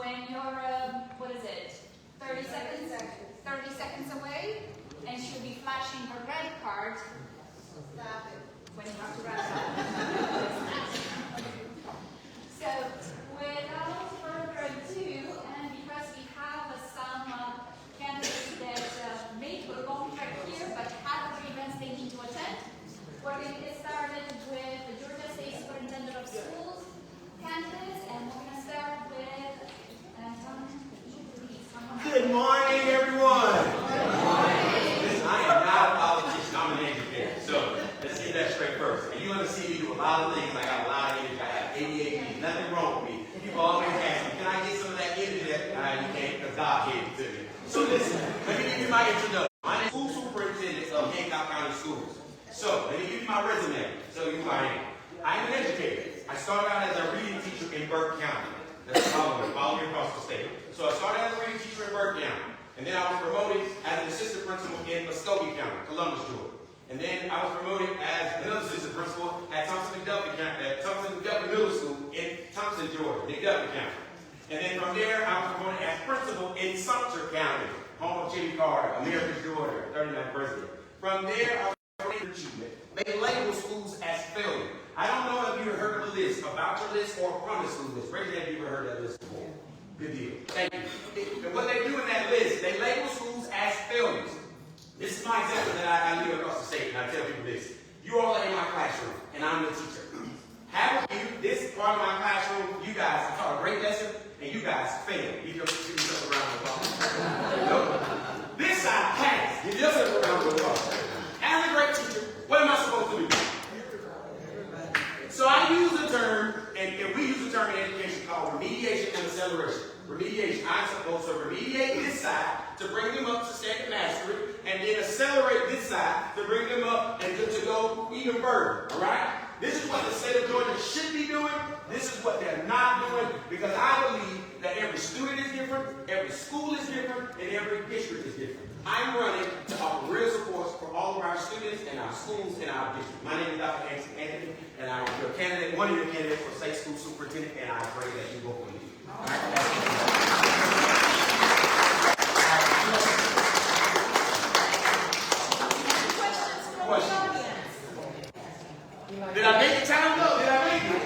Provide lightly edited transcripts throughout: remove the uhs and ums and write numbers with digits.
when you're, 30 seconds away, and she'll be flashing her red card. Stop it. When you have to wrap up. So, without further ado, and because we have some candidates that made a long trek here, but have events they need to attend, we're going to get started with the Georgia State Superintendent of Schools candidates, and we're going to start with Anton. Good morning, everyone. Good morning. Listen, I am not a politician. I'm an educator. So let's get that straight first. And you're going to see me do a lot of things. I got a lot of energy. I have ADHD. Nothing wrong with me. People always ask me, can I get some of that energy? You can't, because God gave it to me. So listen, let me give you my introduction. My name is School Superintendent of Hancock County Schools. So let me give you my resume, so you know who I am. I am an educator. I started out as a reading teacher in Burke County. That's following across the state. So I started as a reading teacher in Burke County. And then I was promoted as an assistant principal in Muskogee County, Columbus, Georgia. And then I was promoted as another assistant principal at Thompson Middle School in Thompson, Georgia, McDuffie County. And then from there, I was promoted as principal in Sumter County, home of Jimmy Carter, America's Georgia, 39th president. From there, I was promoted for achievement. They label schools as failure. I don't know if you've heard of the list, about your list, or from the school list. Raise your hand if you've ever heard that list before. Good deal. Thank you. And what they do in that list, they label schools as failures. This is my example that I live across the state, and I tell people this. You all are in my classroom, and I'm the teacher. Half of you, this part of my classroom, you guys taught a great lesson, and you guys failed. You just give yourself a round of applause. Nope. This side passed. Give yourself a round of applause. As a great teacher, what am I supposed to do? So I use the term, and we use the term in education called remediation and acceleration. Remediation, I'm supposed to remediate this side to bring them up to standard mastery, and then accelerate this side to bring them up and to go even further, all right? This is what the state of Georgia should be doing. This is what they're not doing, because I believe that every student is different, every school is different, and every district is different. I'm running to offer real support for all of our students and our schools and our district. My name is Dr. Anton Anthony, and I'm your candidate, one of your candidates for state school superintendent, and I pray that you vote for me. All right. Questions? Did I make the time though? Did I make it?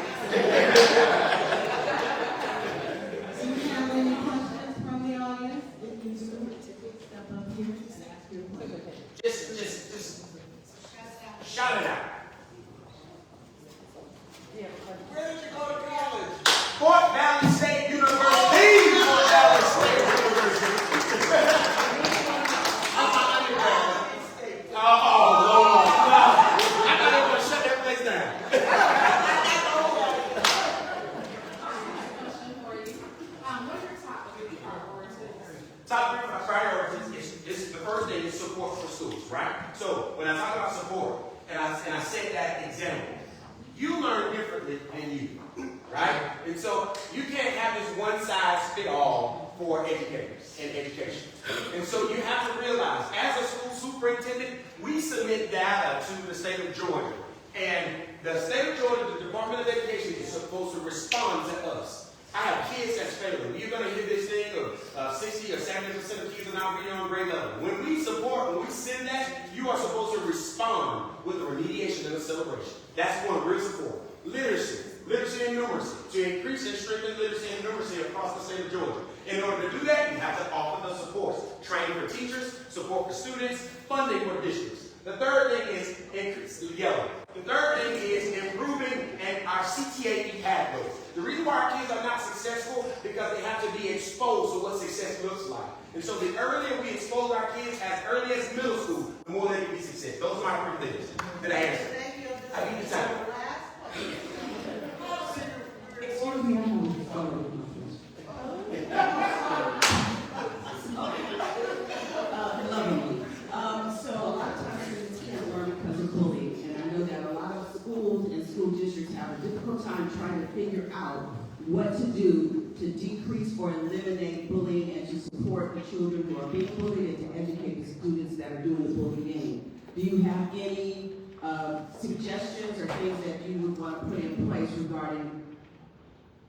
Do you have any questions from the audience? If you do, step up here and ask your question. Just shout it out. Where did you go to college? Fort Valley State University. Fort Valley State University. Oh, Lord. I thought they were going to shut that place down. What are your top three priorities? Top three priorities is the first thing is support for schools, right? So when I talk about support, and I set that example, you learn differently than you, right? And so you can't have this one-size-fit-all for educators and education. And so you have to realize, as a school superintendent, we submit data to the state of Georgia. And the state of Georgia, the Department of Education, is supposed to respond to us. I have kids that's failing. You're going to hear this thing of 60 or 70% of kids are not reading on grade level. When we send that, you are supposed to respond with the remediation and the celebration. That's one, real support. Literacy and numeracy, to increase and strengthen literacy and numeracy across the state of Georgia. In order to do that, you have to offer the supports. Training for teachers, support for students, funding for districts. The third thing is The third thing is improving our CTAE pathways. The reason why our kids are not successful because they have to be exposed to what success looks like. And so the earlier we expose our kids as early as middle school, the more they can be successful. Those are my three things. Did I answer? I give you time. Excuse me, I have a So a lot of times students can't learn because of bullying, and I know that a lot of schools and school districts have a difficult time trying to figure out what to do to decrease or eliminate bullying and to support the children who are being bullied and to educate the students that are doing the bullying. Do you have any suggestions or things that you would want to put in place regarding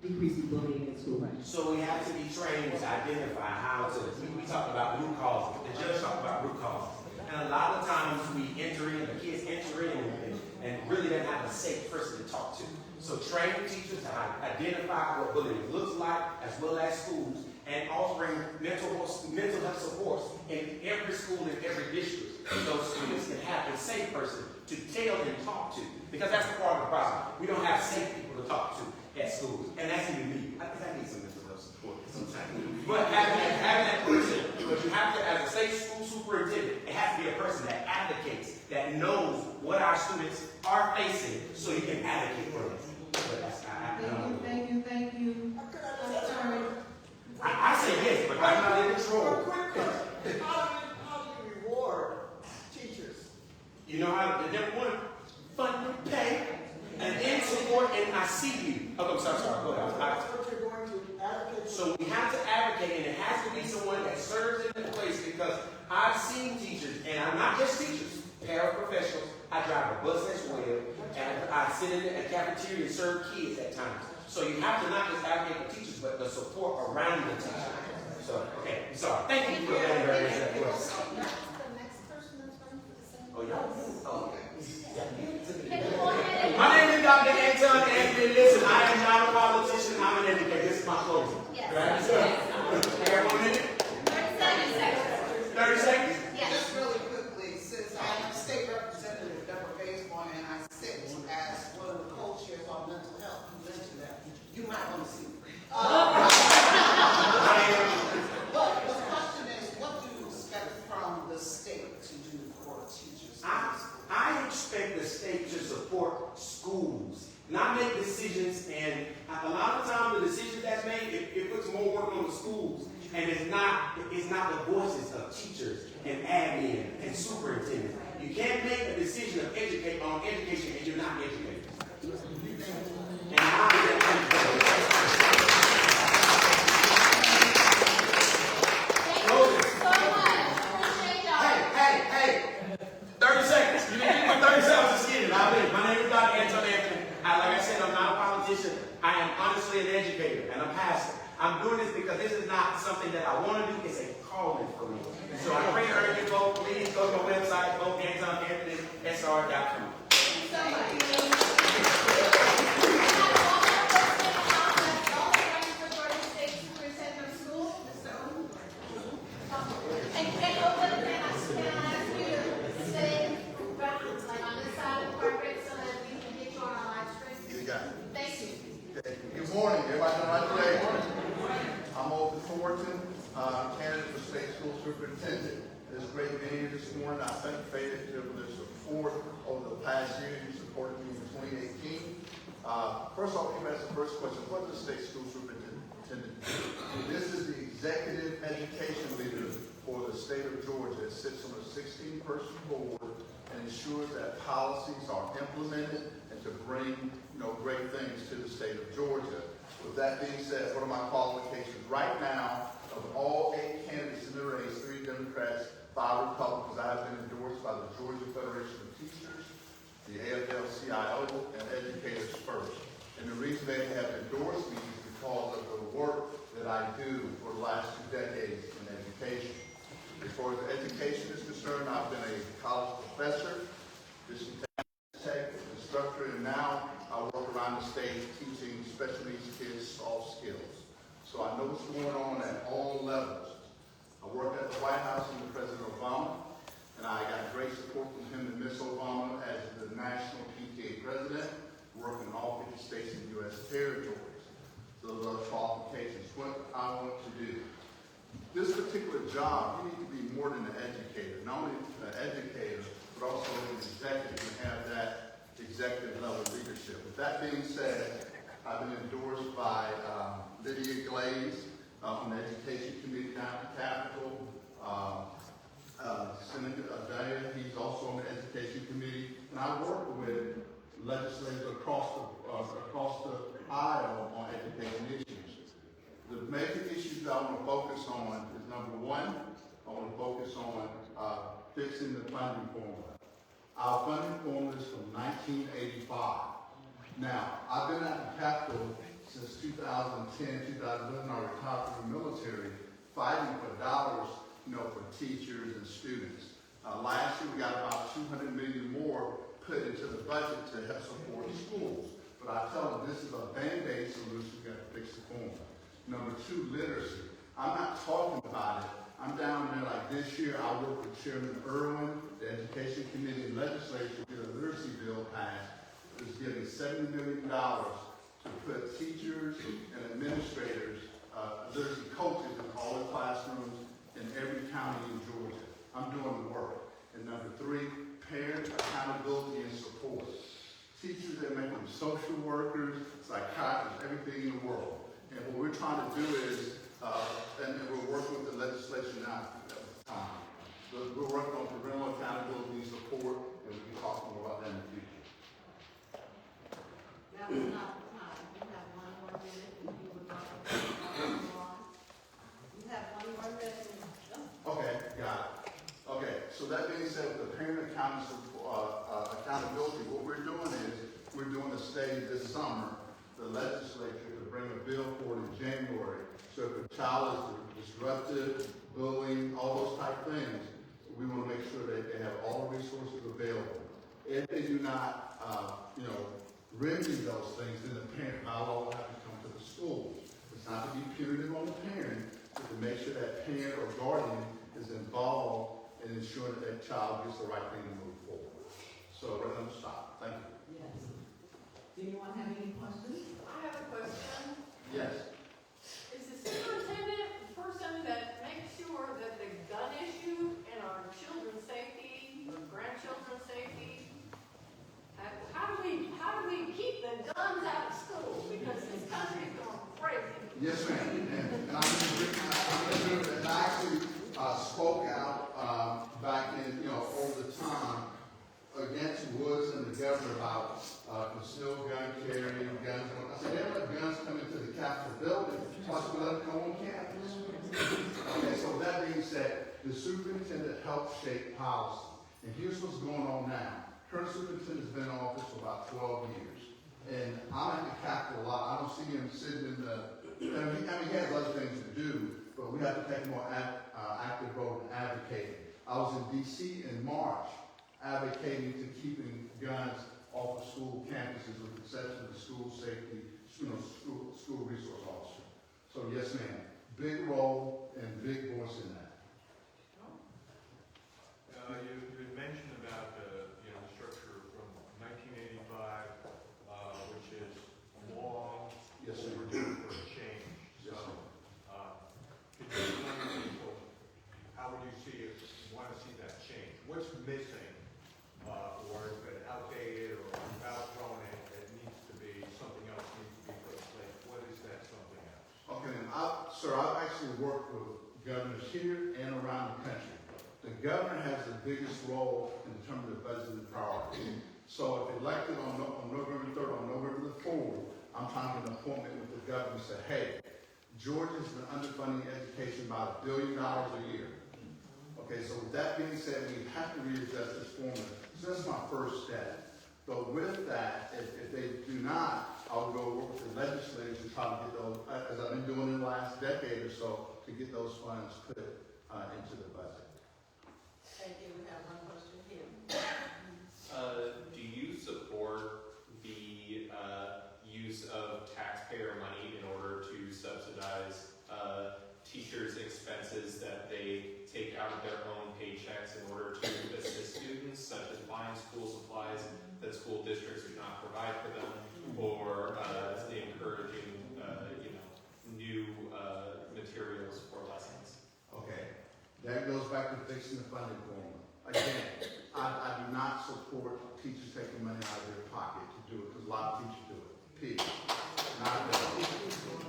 decreasing bullying in school. So we have to be trained to identify how to, we talked about root causes, the judge talked about root causes. And a lot of times we enter in, the kids enter in and really don't have a safe person to talk to. So train teachers to identify what bullying looks like, as well as schools, and offering mental health supports in every school, in every district. So students can have a safe person to tell and talk to. Because that's the part of the problem. We don't have safe people to talk to at schools. And that's even me. I think I need some mental health support sometimes. But having that person, but you have to, as a safe school superintendent, it has to be a person that advocates, that knows what our students are facing, so you can advocate for them. But that's, Thank you. I'm sorry. I say yes, but I'm not in control. Quick question. How do you reward teachers? You know how they never want fund, pay, and then support, and I see you. Oh, I'm sorry, go ahead. That's what you're going to advocate for. So we have to advocate, and it has to be someone that serves in the place, because I've seen teachers, and I'm not just teachers, paraprofessionals. I drive a bus as well, and I sit in a cafeteria and serve kids at times. So you have to not just advocate for teachers, but the support around the teacher. So, okay, I'm sorry. Thank you for letting her answer that question. Oh, yeah. Oh, okay. My name is Dr. Anton Anthony. Listen, I am not a politician. I'm an educator. This is my closing. Yes. Right? You have 1 minute? 30 seconds. 30 seconds? Yes. Just really quickly, since I am State Representative Deborah Baseball and I sit as one of the co-chairs on mental health, you mentioned that. You might want to see me. But the question is, what do you expect from the state to do for teachers? I expect the state to support schools, not make decisions, and a lot of times the decisions that's made, it puts more work on the schools, and it's not the voices of teachers and admin and superintendents. You can't make a decision of on education and you're not educated. And Hey, 30 seconds. You didn't give me 30 seconds to skin it. My name is Dr. Anton Anthony. Like I said, I'm not a politician. I am honestly an educator and a pastor. I'm doing this because this is not something that I want to do. It's a calling for me. So I pray that you vote. Please go to my website, voteAntonAnthonySR.com. Good morning. Everybody doing all right today? I'm Otha Thornton, candidate for State School Superintendent. It's great being here this morning. I thank Fayette for their support over the past year. You supported me in 2018. First off, you asked the first question, what does State School Superintendent do? This is the executive education leader for the state of Georgia. It sits on a 16-person board and ensures that policies are implemented and to bring great things to the state of Georgia. With that being said, what are my qualifications? Right now, of all 8 candidates in the race, 3 Democrats, 5 Republicans, I have been endorsed by the Georgia Federation of Teachers, the AFL-CIO, and Educators First. And the reason they have endorsed me is because of the work that I do for the last 2 decades in education. As far as education is concerned, I've been a college professor, tech, instructor, and now I work around the state teaching special needs kids soft skills. So I know what's going on at all levels. I worked at the White House under President Obama, and I got great support from him and Miss Obama as the national PTA president, working in all 50 states and U.S. territories. So those are qualifications. What I want to do. This particular job, you need to be more than an educator. Not only an educator, but also an executive and have that executive level leadership. With that being said, I've been endorsed by Lydia Daigre on the Education Committee down at the Capitol. Senator Nailah, he's also on the Education Committee, and I work with legislators across the aisle on education issues. The major issues that I want to focus on is number 1, I want to focus on fixing the funding formula. Our funding formula is from 1985. Now, I've been at the Capitol since 2010, 2011, I retired from the military, fighting for dollars, for teachers and students. Last year, we got about $200 million more put into the budget to help support schools. But I tell them this is a Band-Aid solution. We've got to fix the formula. Number 2, literacy. I'm not talking about it. I'm down there like this year. I work with Chairman Irwin, the Education Committee and Legislature, to get a literacy bill passed. It's giving $70 million to put teachers and administrators, literacy coaches in all the classrooms in every county in Georgia. I'm doing the work. And number 3, parent accountability and support. Teachers, they make them social workers, psychiatrists, everything in the world. And what we're trying to do is, and we're working with the legislation now at the time. We're working on parental accountability and support, and we can talk more about that in the future. That was not the time. You have one more minute if you would like to go on. You have one more minute. Okay, got it. Okay, so that being said, with the parent accountability, what we're doing is, we're doing a study this summer, the legislature, to bring a bill forward in January. So if a child is disruptive, bullying, all those type of things, we want to make sure that they have all the resources available. If they do not, remedy those things, then the parent bylaw will have to come to the school. It's not to be punitive on the parent, but to make sure that parent or guardian is involved in ensuring that that child gets the right thing to move forward. So we're going to stop. Thank you. Yes. Do anyone have any questions? I have a question. Yes. Is the superintendent the person that makes sure that the gun issue and our children's safety, or grandchildren's safety, how do we keep the guns out of school? Because this country's going crazy. Yes, ma'am. And I actually spoke out back in, over the time against Woods and the governor about concealed gun carry, guns. I said, they don't let guns come into the Capitol building, so I should let them come on campus. Okay, so with that being said, the superintendent helped shape policy. And here's what's going on now. Current superintendent's been in office for about 12 years. And I'm at the Capitol a lot. I don't see him sitting in the, he has other things to do, but we have to take a more active role in advocating. I was in D.C. in March advocating to keeping guns off of school campuses with the exception of the school safety, school resource officer. So yes, ma'am, big role and big voice in that. You had mentioned about the structure from 1985, which is long, Yes, sir. overdue for a change. Yes, So, sir. could you explain people how would you want to see that change? What's missing, or is it outdated or outgrown and it needs to be something else needs to be put in place? What is that something else? Okay, sir, I've actually worked with governors here and around the country. The governor has the biggest role in determining the budget and priorities. So if elected on November 3rd, on November the 4th, I'm trying to get an appointment with the governor and say, hey, Georgia's been underfunding education by $1 billion a year. Okay, so with that being said, we have to readjust this formula. So that's my first step. But with that, if they do not, I'll go work with the legislature to try to get those, as I've been doing in the last decade or so, to get those funds put into the budget. Thank you. We have one question here. Do you support the use of taxpayer money in order to subsidize teachers' expenses that they take out of their own paychecks in order to assist students, such as buying school supplies that school districts do not provide for them, or encouraging new materials for lessons? Okay, that goes back to fixing the funding formula. Again, I do not support teachers taking money out of their pocket to do it, because a lot of teachers do it. Period. Not that.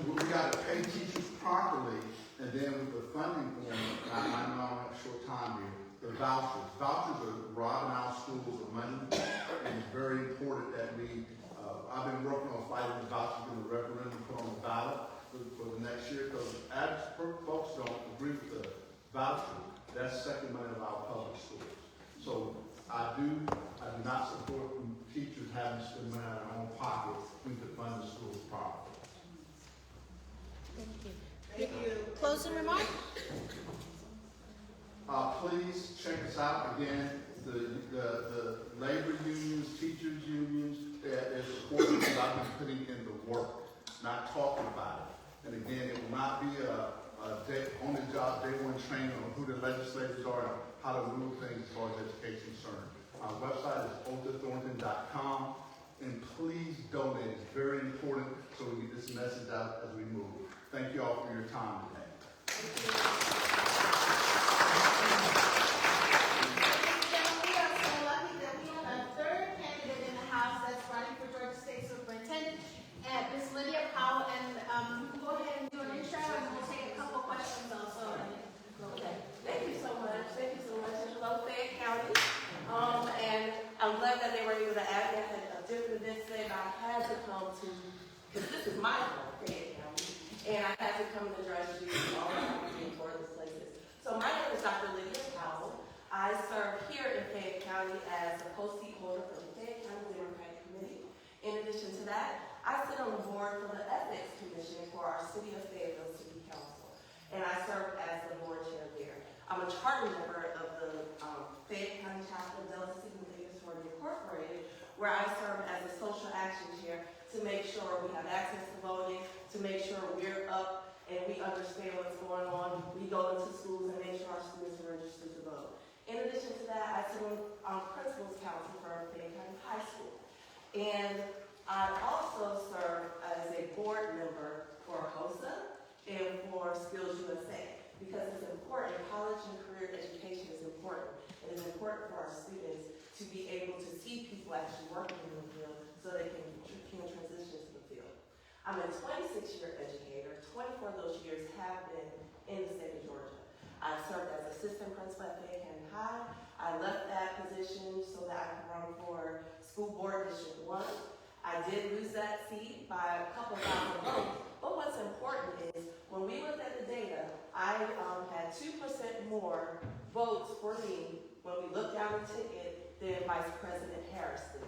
We got to pay teachers properly, and then with the funding formula, I know I have a short time here, the vouchers. Vouchers are robbing our schools of money, and it's very important that we, I've been working on fighting the vouchers in the referendum, put on the ballot for the next year, because as folks don't agree with the voucher, that's second money of our public schools. So I do not support teachers having to spend money out of their own pockets to fund the schools properly. closing remarks? Please check us out again. The labor unions, teachers unions, is supporting what I've been putting in the work, not talking about it. And again, it will not be a day, on-the-job, day-one training on who the legislators are and how to move things as far as education is concerned. Our website is othathornton.com, and please donate. It's very important so we get this message out as we move. Thank you all for your time today. We are so lucky that we have a third candidate in the House that's running for Georgia State Superintendent, Ms. Lydia Powell. And go ahead and do an intro, and we'll take a couple questions also. Okay. Thank you so much. Thank you so much. And hello, Fayette County. And I'm glad that they were able to add me. I had a different event today, but I had to come to, because this is my home, Fayette County, and I had to come to address you all for these places. So my name is Dr. Lydia Powell. I serve here in Fayette County as a post-seat holder for the Fayette County Democratic Committee. In addition to that, I sit on the board for the Ethics Commission for our City of Fayetteville City Council, and I serve as the board chair there. I'm a charter member of the Fayette County chapter of Delta Sigma Theta Sorority Incorporated, where I serve as a social action chair to make sure we have access to voting, to make sure we're up and we understand what's going on. We go into schools and make sure our students are registered to vote. In addition to that, I sit on Principals Council for Fayette County High School. And I also serve as a board member for HOSA and for Skills USA, because it's important. College and career education is important. It is important for our students to be able to see people actually working in the field so they can transition to the field. I'm a 26-year educator. 24 of those years have been in the state of Georgia. I served as assistant principal at Fayette County High. I left that position so that I could run for School Board District 1. I did lose that seat by a couple thousand votes. But what's important is when we looked at the data, I had 2% more votes for me when we looked down the ticket than Vice President Harris did.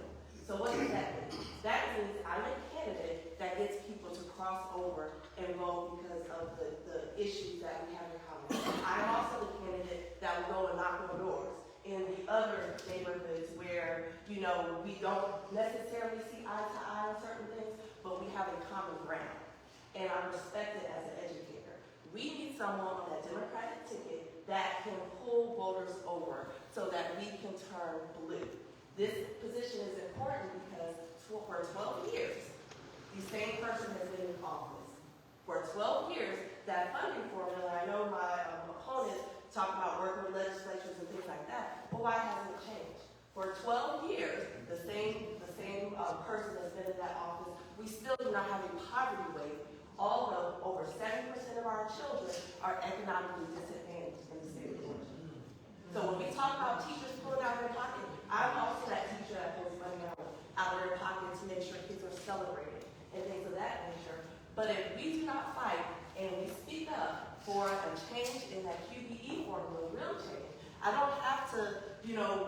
So what does that mean? That means I'm a candidate that gets people to cross over and vote because of the issues that we have in common. I'm also the candidate that will go and knock on doors in the other neighborhoods where, you know, we don't necessarily see eye to eye on certain things, but we have a common ground. And I'm respected as an educator. We need someone on that Democratic ticket that can pull voters over so that we can turn blue. This position is important because for 12 years, the same person has been in office. For 12 years, that funding formula, I know my opponents talk about working with legislatures and things like that, but why hasn't it changed? For 12 years, the same person has been in that office. We still do not have a poverty rate, although over 70% of our children are economically disadvantaged in the state of Georgia. So when we talk about teachers pulling out of their pocket, I'm also that teacher that pulls money out of their pocket to make sure kids are celebrated and things of that nature. But if we do not fight and we speak up for a change in that QBE formula, real change, I don't have to,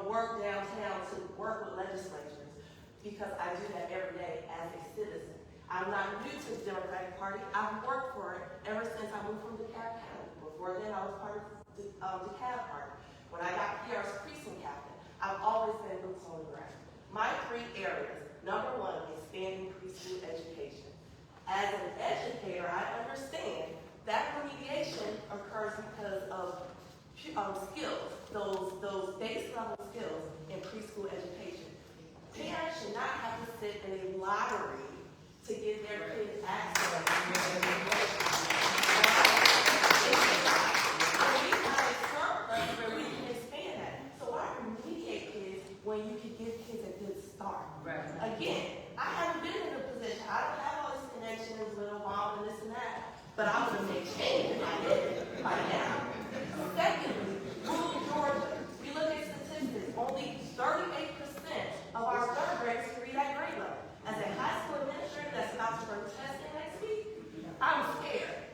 work downtown to work with legislatures because I do that every day as a citizen. I'm not new to the Democratic Party. I've worked for it ever since I moved from DeKalb County. Before then, I was part of the DeKalb Party. When I got here, I was precinct captain. I've always been boots on the ground. My 3 areas, number 1, expanding preschool education. As an educator, I understand that remediation occurs because of skills, those base level skills in preschool education. Parents should not have to sit in a lottery to get their kids access to education. We have a surplus where we can expand that. So why remediate kids when you can give kids a good start? Right. Again, I haven't been in a position, I don't have all these connections with Obama and this and that, but I would make change if I did it by now. Secondly, rural Georgia. We look at statistics, only 38% of our third graders can read at grade level. As a high school administrator that's about to run testing next week, I'm scared.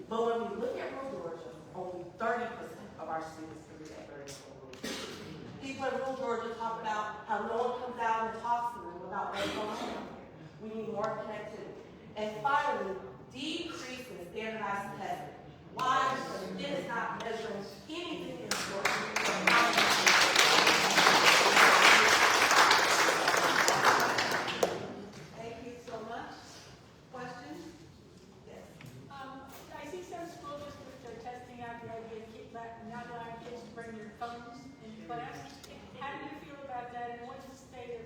But when we look at rural Georgia, only 30% of our students can read at grade level. People in rural Georgia talk about how no one comes out and talks to them about what's going on here. We need more connectivity. And finally, decrease in standardized testing. Why It is not measuring anything in school. Thank you so much. Questions? Yes. I see some school districts are testing out the idea of not allowing kids to bring their phones in class. How do you feel about that, and what's the state of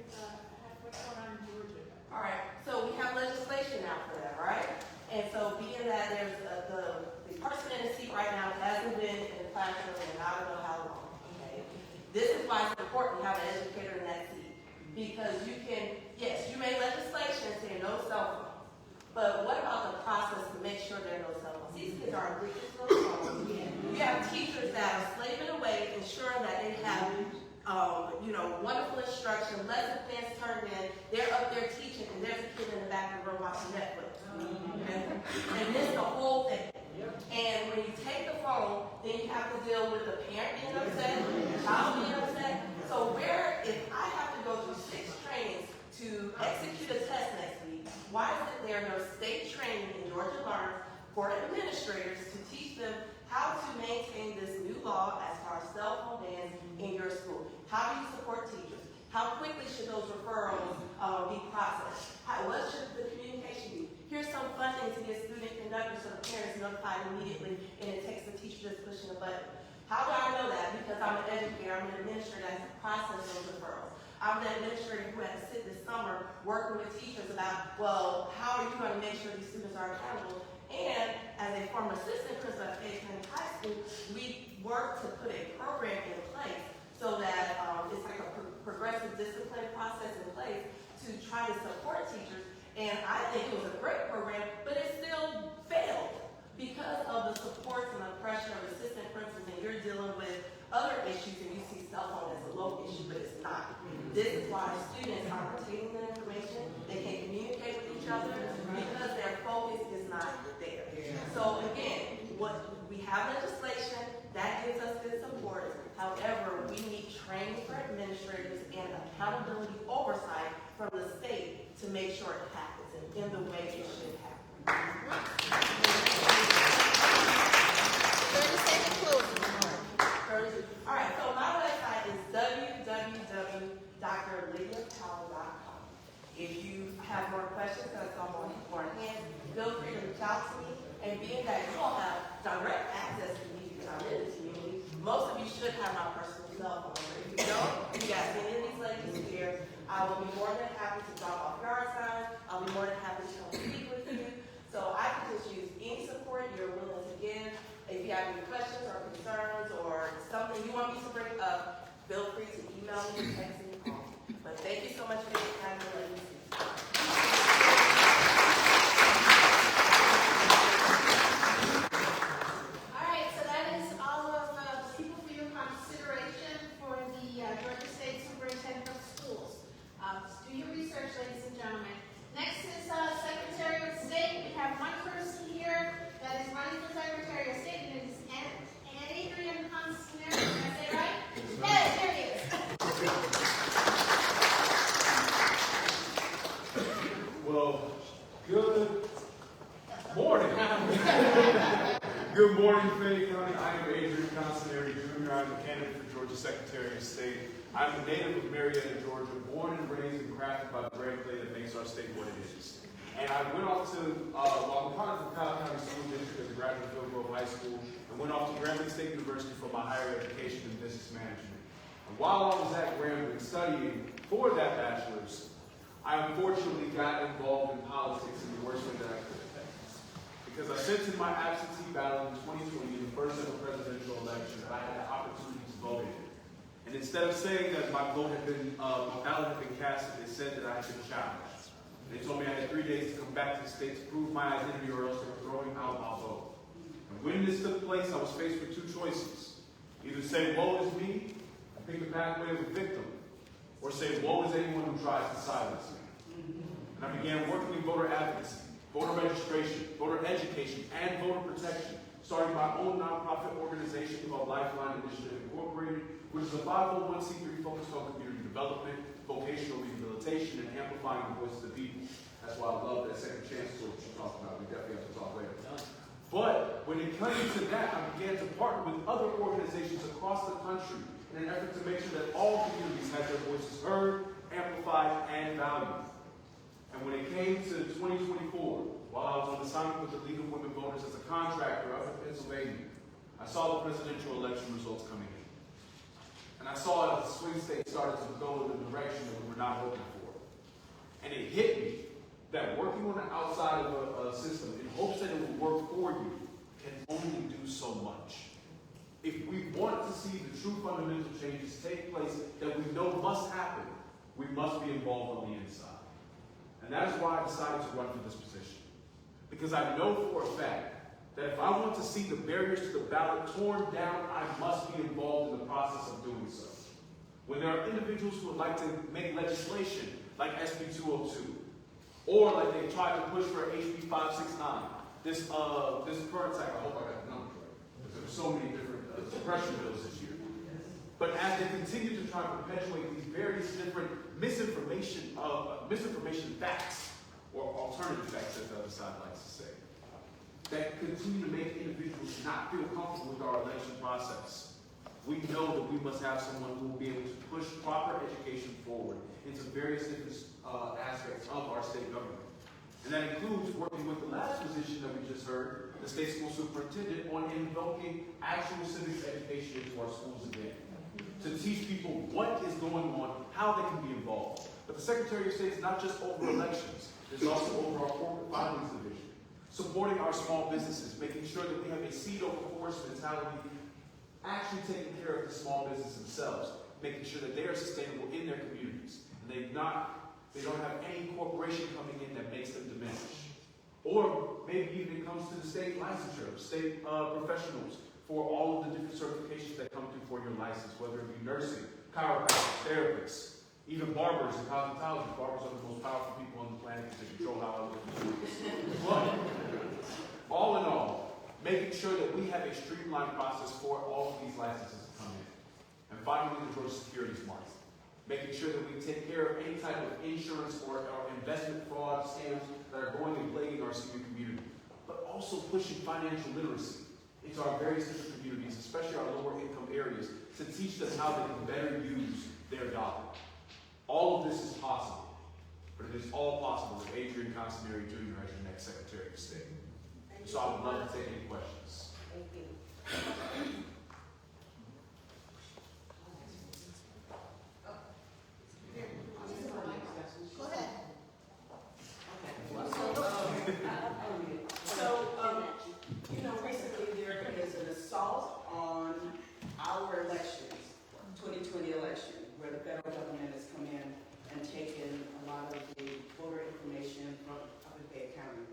what's going on in Georgia? All right, so we have legislation now for that, right? And so being that there's the person in the seat right now hasn't been in the classroom in I don't know how long, okay? This is why it's important to have an educator in that seat. Because you can, yes, you made legislation saying no cell phones, but what about the process to make sure there are no cell phones? These kids are addicted to those phones. You have teachers that are slaving away, ensuring that they have wonderful instruction, lesson plans turned in, they're up there teaching, and there's a kid in the back of the room watching Netflix. Okay? And this the whole thing. And when you take the phone, then you have to deal with the parent being upset, the child being upset. So if I have to go through 6 trainings to execute a test next week, why is it there no state training in Georgia Learn for administrators to teach them how to maintain this new law as far as cell phone bans in your school? How do you support teachers? How quickly should those referrals be processed? What should the communication be? Here's some funding to get student conductors so the parents notified immediately, and it takes the teacher just pushing a button. How do I know that? Because I'm an educator, I'm an administrator that has to process those referrals. I'm the administrator who had to sit this summer working with teachers about, well, how are you going to make sure these students are accountable? And as a former assistant principal at Fayette High School, we worked to put a program in place so that it's like a progressive discipline process in place to try to support teachers. And I think it was a great program, but it still failed because of the supports and the pressure of assistant principals, and you're dealing with other issues, and you see cell phone as a low issue, but it's not. This is why students are retaining the information. They can't communicate with each other because their focus is not there. So again, we have legislation that gives us good support. However, we need training for administrators and accountability oversight from the state to make sure it happens in the way it should happen. 30-second closing. All right, so my website is www.drlydiapowell.com. If you have more questions or someone more hands, feel free to reach out to me. And being that you all have direct access to me because I'm in the community, most of you should have my personal cell phone. But if you don't, you guys any of these ladies here, I will be more than happy to drop off yard signs. I'll be more than happy to come speak with you. So I can just use any support you're willing to give. If you have any questions or concerns or something you want me to bring up, feel free to email me, text me, call me. But thank you so much for your time and letting me speak. All right, so that is all of the people for your consideration for the Georgia State Superintendent of Schools. Do your research, ladies and gentlemen. Next is Secretary of State. We have one person here that is running for Secretary of State, and it is Adrian Consonery. Did I say it right? Yes, there he is. Well, good morning. Good morning, Fayette County. I am Adrian Consonery, Jr. I'm a candidate for Georgia Secretary of State. I'm a native of Marietta, Georgia, born and raised and crafted by the brand clay that makes our state what it is. And I went off to, while I'm part of the Powell County School District as a graduate of Hillgrove High School, and went off to Grambling State University for my higher education in business management. And while I was at Grambling studying for that bachelor's, I unfortunately got involved in politics in the worst way that I could have. Because I sensed in my absentee ballot in 2020, the first ever presidential election, that I had the opportunity to vote in. And instead of saying that my ballot had been cast, they said that I had been challenged. They told me I had 3 days to come back to the state to prove my identity, or else they were throwing out my vote. And when this took place, I was faced with 2 choices. Either say, woe is me, and pick the pathway of a victim, or say, woe is anyone who tries to silence me. And I began working in voter advocacy, voter registration, voter education, and voter protection, starting my own nonprofit organization called Lifeline Initiative Incorporated, which is a 501c3 focused on community development, vocational rehabilitation, and amplifying the voice of the people. That's why I love that second chance to what you talked about. We definitely have to talk later. But when it came to that, I began to partner with other organizations across the country in an effort to make sure that all communities had their voices heard, amplified, and valued. And when it came to 2024, while I was on assignment with the League of Women Voters as a contractor up in Pennsylvania, I saw the presidential election results coming in. And I saw that the swing state started to go in the direction that we were not hoping for. And it hit me that working on the outside of a system in hopes that it will work for you can only do so much. If we want to see the true fundamental changes take place that we know must happen, we must be involved on the inside. And that is why I decided to run for this position. Because I know for a fact that if I want to see the barriers to the ballot torn down, I must be involved in the process of doing so. When there are individuals who would like to make legislation like SB 202, or like they tried to push for HB 569, this current act, I hope I got the numbers right, because there were so many different suppression bills this year. But as they continue to try to perpetuate these various different misinformation facts, or alternative facts, as the other side likes to say, that continue to make individuals not feel comfortable with our election process, we know that we must have someone who will be able to push proper education forward into various different aspects of our state government. And that includes working with the last position that we just heard, the state school superintendent, on invoking actual civics education into our schools again, to teach people what is going on, how they can be involved. But the Secretary of State is not just over elections, it's also over our corporate filings division, supporting our small businesses, making sure that we have a seed over horse mentality, actually taking care of the small business themselves, making sure that they are sustainable in their communities, and they don't have any corporation coming in that makes them diminish. Or maybe even it comes to the state licensure, state professionals for all of the different certifications that come through for your license, whether it be nursing, chiropractors, therapists, even barbers and cosmetologists. Barbers are the most powerful people on the planet because they control how I look. But all in all, making sure that we have a streamlined process for all of these licenses to come in. And finally, the Georgia Securities Market. Making sure that we take care of any type of insurance or investment fraud scams that are going and plaguing our senior community. But also pushing financial literacy into our various different communities, especially our lower income areas, to teach them how they can better use their dollar. All of this is possible, but it is all possible with Adrian Consonery Jr. as your next Secretary of State. So I would love to take any questions. Thank you. Go ahead. Recently there is an assault on our elections, 2020 election, where the federal government has come in and taken a lot of the voter information from Fayette County.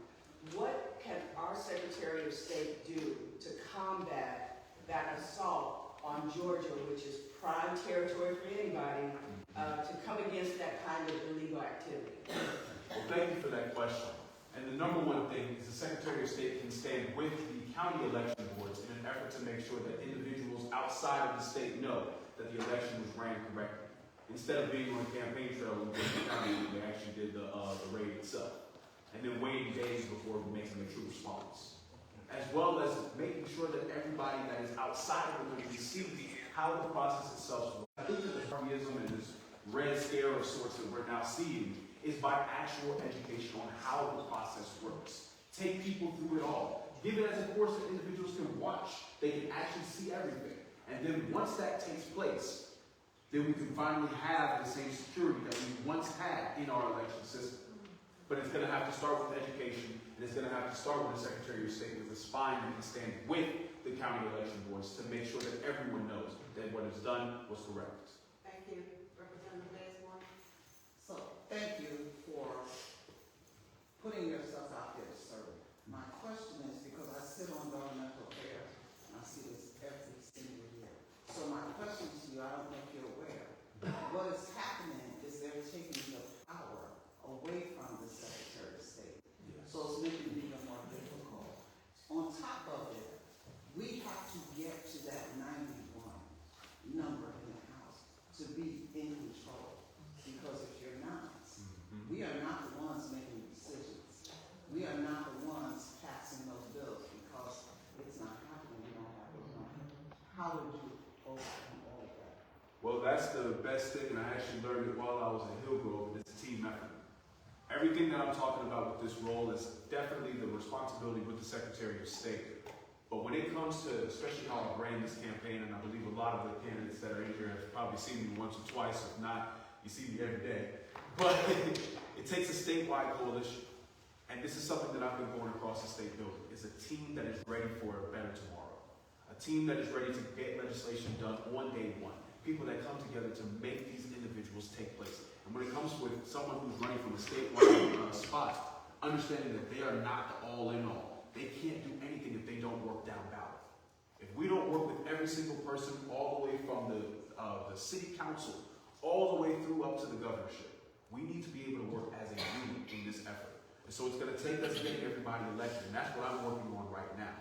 What can our Secretary of State do to combat that assault on Georgia, which is prime territory for anybody, to come against that kind of illegal activity? Well, thank you for that question. And the number one thing is the Secretary of State can stand with the county election boards in an effort to make sure that individuals outside of the state know that the election was ran correctly. Instead of being on a campaign trail in the county, they actually did the raid itself. And then waiting days before making a true response. As well as making sure that everybody that is outside of the country sees how the process itself works. I think that the Harveyism and this red scare of sorts that we're now seeing is by actual education on how the process works. Take people through it all. Give it as a course that individuals can watch. They can actually see everything. And then once that takes place, then we can finally have the same security that we once had in our election system. But it's going to have to start with education, and it's going to have to start with the Secretary of State with a spine that can stand with the county election boards to make sure that everyone knows that what is done was correct. Thank you, Representative Daigre. So, thank you for putting yourself out there to serve. My question is, because I sit on governmental affairs, and I see this every single year. So my question to you, I don't know if you're aware, what is happening is they're taking the power away from the Secretary of State. Yes. So it's making it even more difficult. On top of it, we have to get to that 91 number in the House to be in control. Because if you're not, we are not the ones making decisions. We are how would you overcome all of that? Well, that's the best thing, and I actually learned it while I was in Hillgrove. It's a team effort. Everything that I'm talking about with this role is definitely the responsibility with the Secretary of State. But when it comes to, especially how I ran this campaign, and I believe a lot of the candidates that are in here have probably seen me once or twice, if not, you see me every day. But it takes a statewide coalition. And this is something that I've been going across the state building. It's a team that is ready for a better tomorrow. A team that is ready to get legislation done on day one. People that come together to make these individuals take place. And when it comes with someone who's running from a statewide spot, understanding that they are not the all in all. They can't do anything if they don't work down ballot. If we don't work with every single person all the way from the city council, all the way through up to the governorship, we need to be able to work as a unit in this effort. And so it's going to take us getting everybody elected, and that's what I'm working on right now.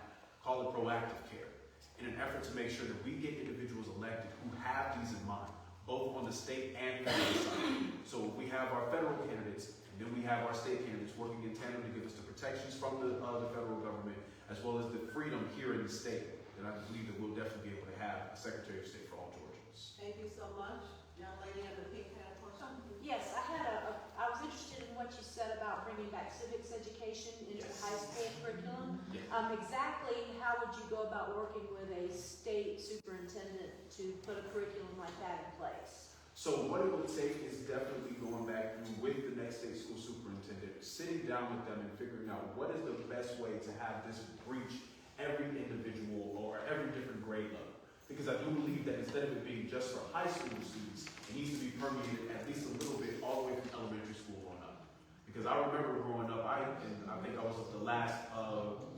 Call it proactive care. In an effort to make sure that we get individuals elected who have these in mind, both on the state and federal side. So we have our federal candidates, and then we have our state candidates working in tandem to give us the protections from the federal government, as well as the freedom here in the state. And I believe that we'll definitely be able to have a Secretary of State for all Georgians. Thank you so much. Young lady in the pink hat, question. Yes, I was interested in what you said about bringing back civics education into the high school curriculum. Yes. Exactly how would you go about working with a state superintendent to put a curriculum like that in place? So what it would take is definitely going back through with the next state school superintendent, sitting down with them and figuring out what is the best way to have this reach every individual or every different grade level. Because I do believe that instead of it being just for high school students, it needs to be permeated at least a little bit all the way from elementary school on up. Because I remember growing up, I think I was the last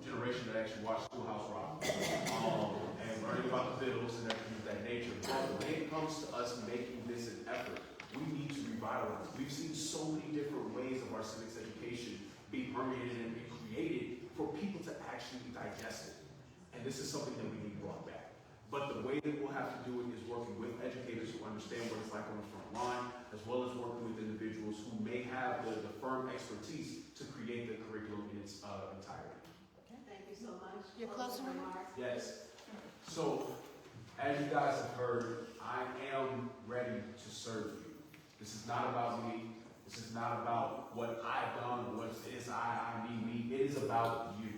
generation that actually watched Schoolhouse Rock and learning about the Beatles and everything of that nature. But when it comes to us making this an effort, we need to revitalize. We've seen so many different ways of our civics education be permeated and created for people to actually digest it. And this is something that we need brought back. But the way that we'll have to do it is working with educators who understand what it's like on the front line, as well as working with individuals who may have the firm expertise to create the curriculum in its entirety. Okay. Thank you so much. Your closing remarks? Yes. So, as you guys have heard, I am ready to serve you. This is not about me. This is not about what I've done or what it is I, me. It is about you.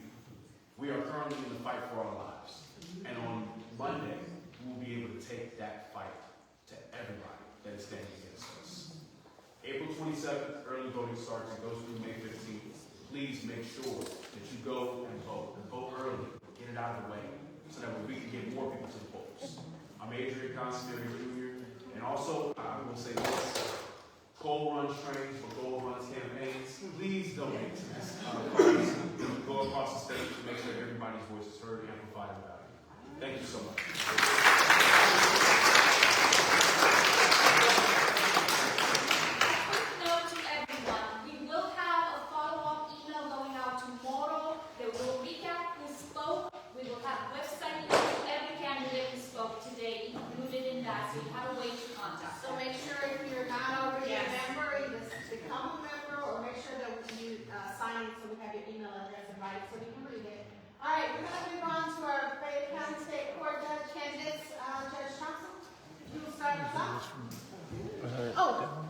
We are currently in the fight for our lives. And on Monday, we will be able to take that fight to everybody that is standing against us. April 27th, early voting starts. It goes through May 15th. Please make sure that you go and vote. And vote early. Get it out of the way so that we can get more people to the polls. I'm Adrian Consonery Jr. And also, I will say this. Goal Runs trains for Goal Runs campaigns. Please donate to this cause. Go across the state to make sure everybody's voice is heard, amplified, and valued. Thank you so much. Quick note to everyone, we will have a follow-up email going out tomorrow that will recap who spoke. We will have a website link to every candidate who spoke today included in that, so you have a way to contact So them. make sure if you're not already a member, you just become a member, or make sure that you sign in so we have your email address invited so we can read it. All right, we're going to move on to our Fayette County State Court Judge candidates. Judge Thompson, you will start us off.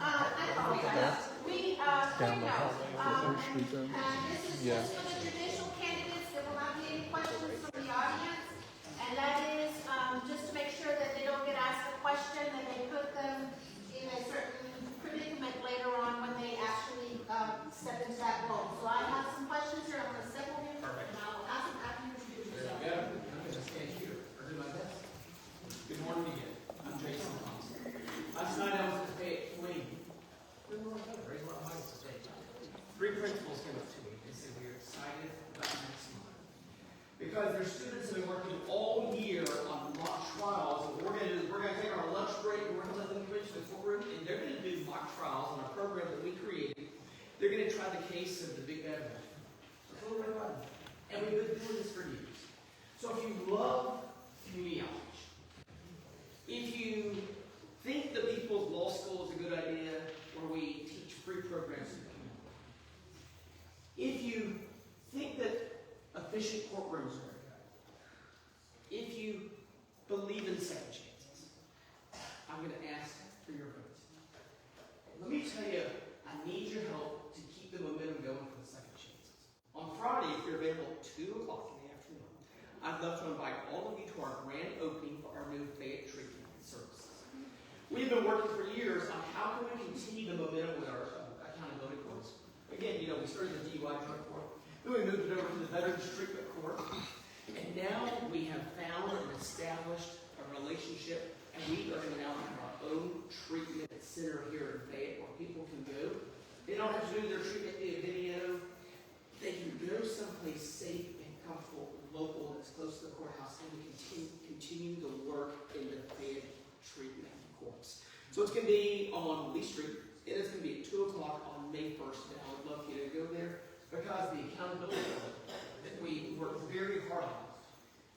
I apologize. We, quick note, and this is just for the judicial candidates. There will not be any questions from the audience. And that is just to make sure that they don't get asked a question and they put them in a certain predicament later on when they actually step into that role. So I have some questions here. I'm going to settle them. And I'll ask them after you introduce yourself. Yeah, I'm going to stand here or do my best. Good morning again. I'm Jason Thompson. Last night I was at Fayette Queen. Good morning. Raise a lot of mics today. 3 principals came up to me and said we are excited about next month because their students have been working all year on mock trials. And we're going to take our lunch break. We're going to let them come into the courtroom and they're going to do mock trials on a program that we created. They're going to try the case of the Big Bad Wolf. That's what we're doing. And we've been doing this for years. So if you love community outreach, if you think the People's Law School is a good idea, where we teach free programs in the community, if you think that efficient courtrooms are a good idea, if you believe given second chances. I'm going to ask for your vote. Let me tell you, I need your help to keep the momentum going for the second chances. On Friday, if you're available at 2 o'clock in the afternoon, I'd love to invite all of you to our grand opening for our new Fayette treatment services. We've been working for years on how can we continue the momentum with our accountability courts. Again, we started the DUI drug court, then we moved it over to the Veterans Treatment Court, and now we have found and established a relationship, and we are going to now have our own treatment center here in Fayette where people can go. They don't have to do their treatment via video. They can go someplace safe and comfortable, local, that's close to the courthouse, and we continue to work in the Fayette treatment courts. So it's going to be on Lee Street. It is going to be at 2 o'clock on May 1st, and I would love for you to go there because the accountability that we work very hard on.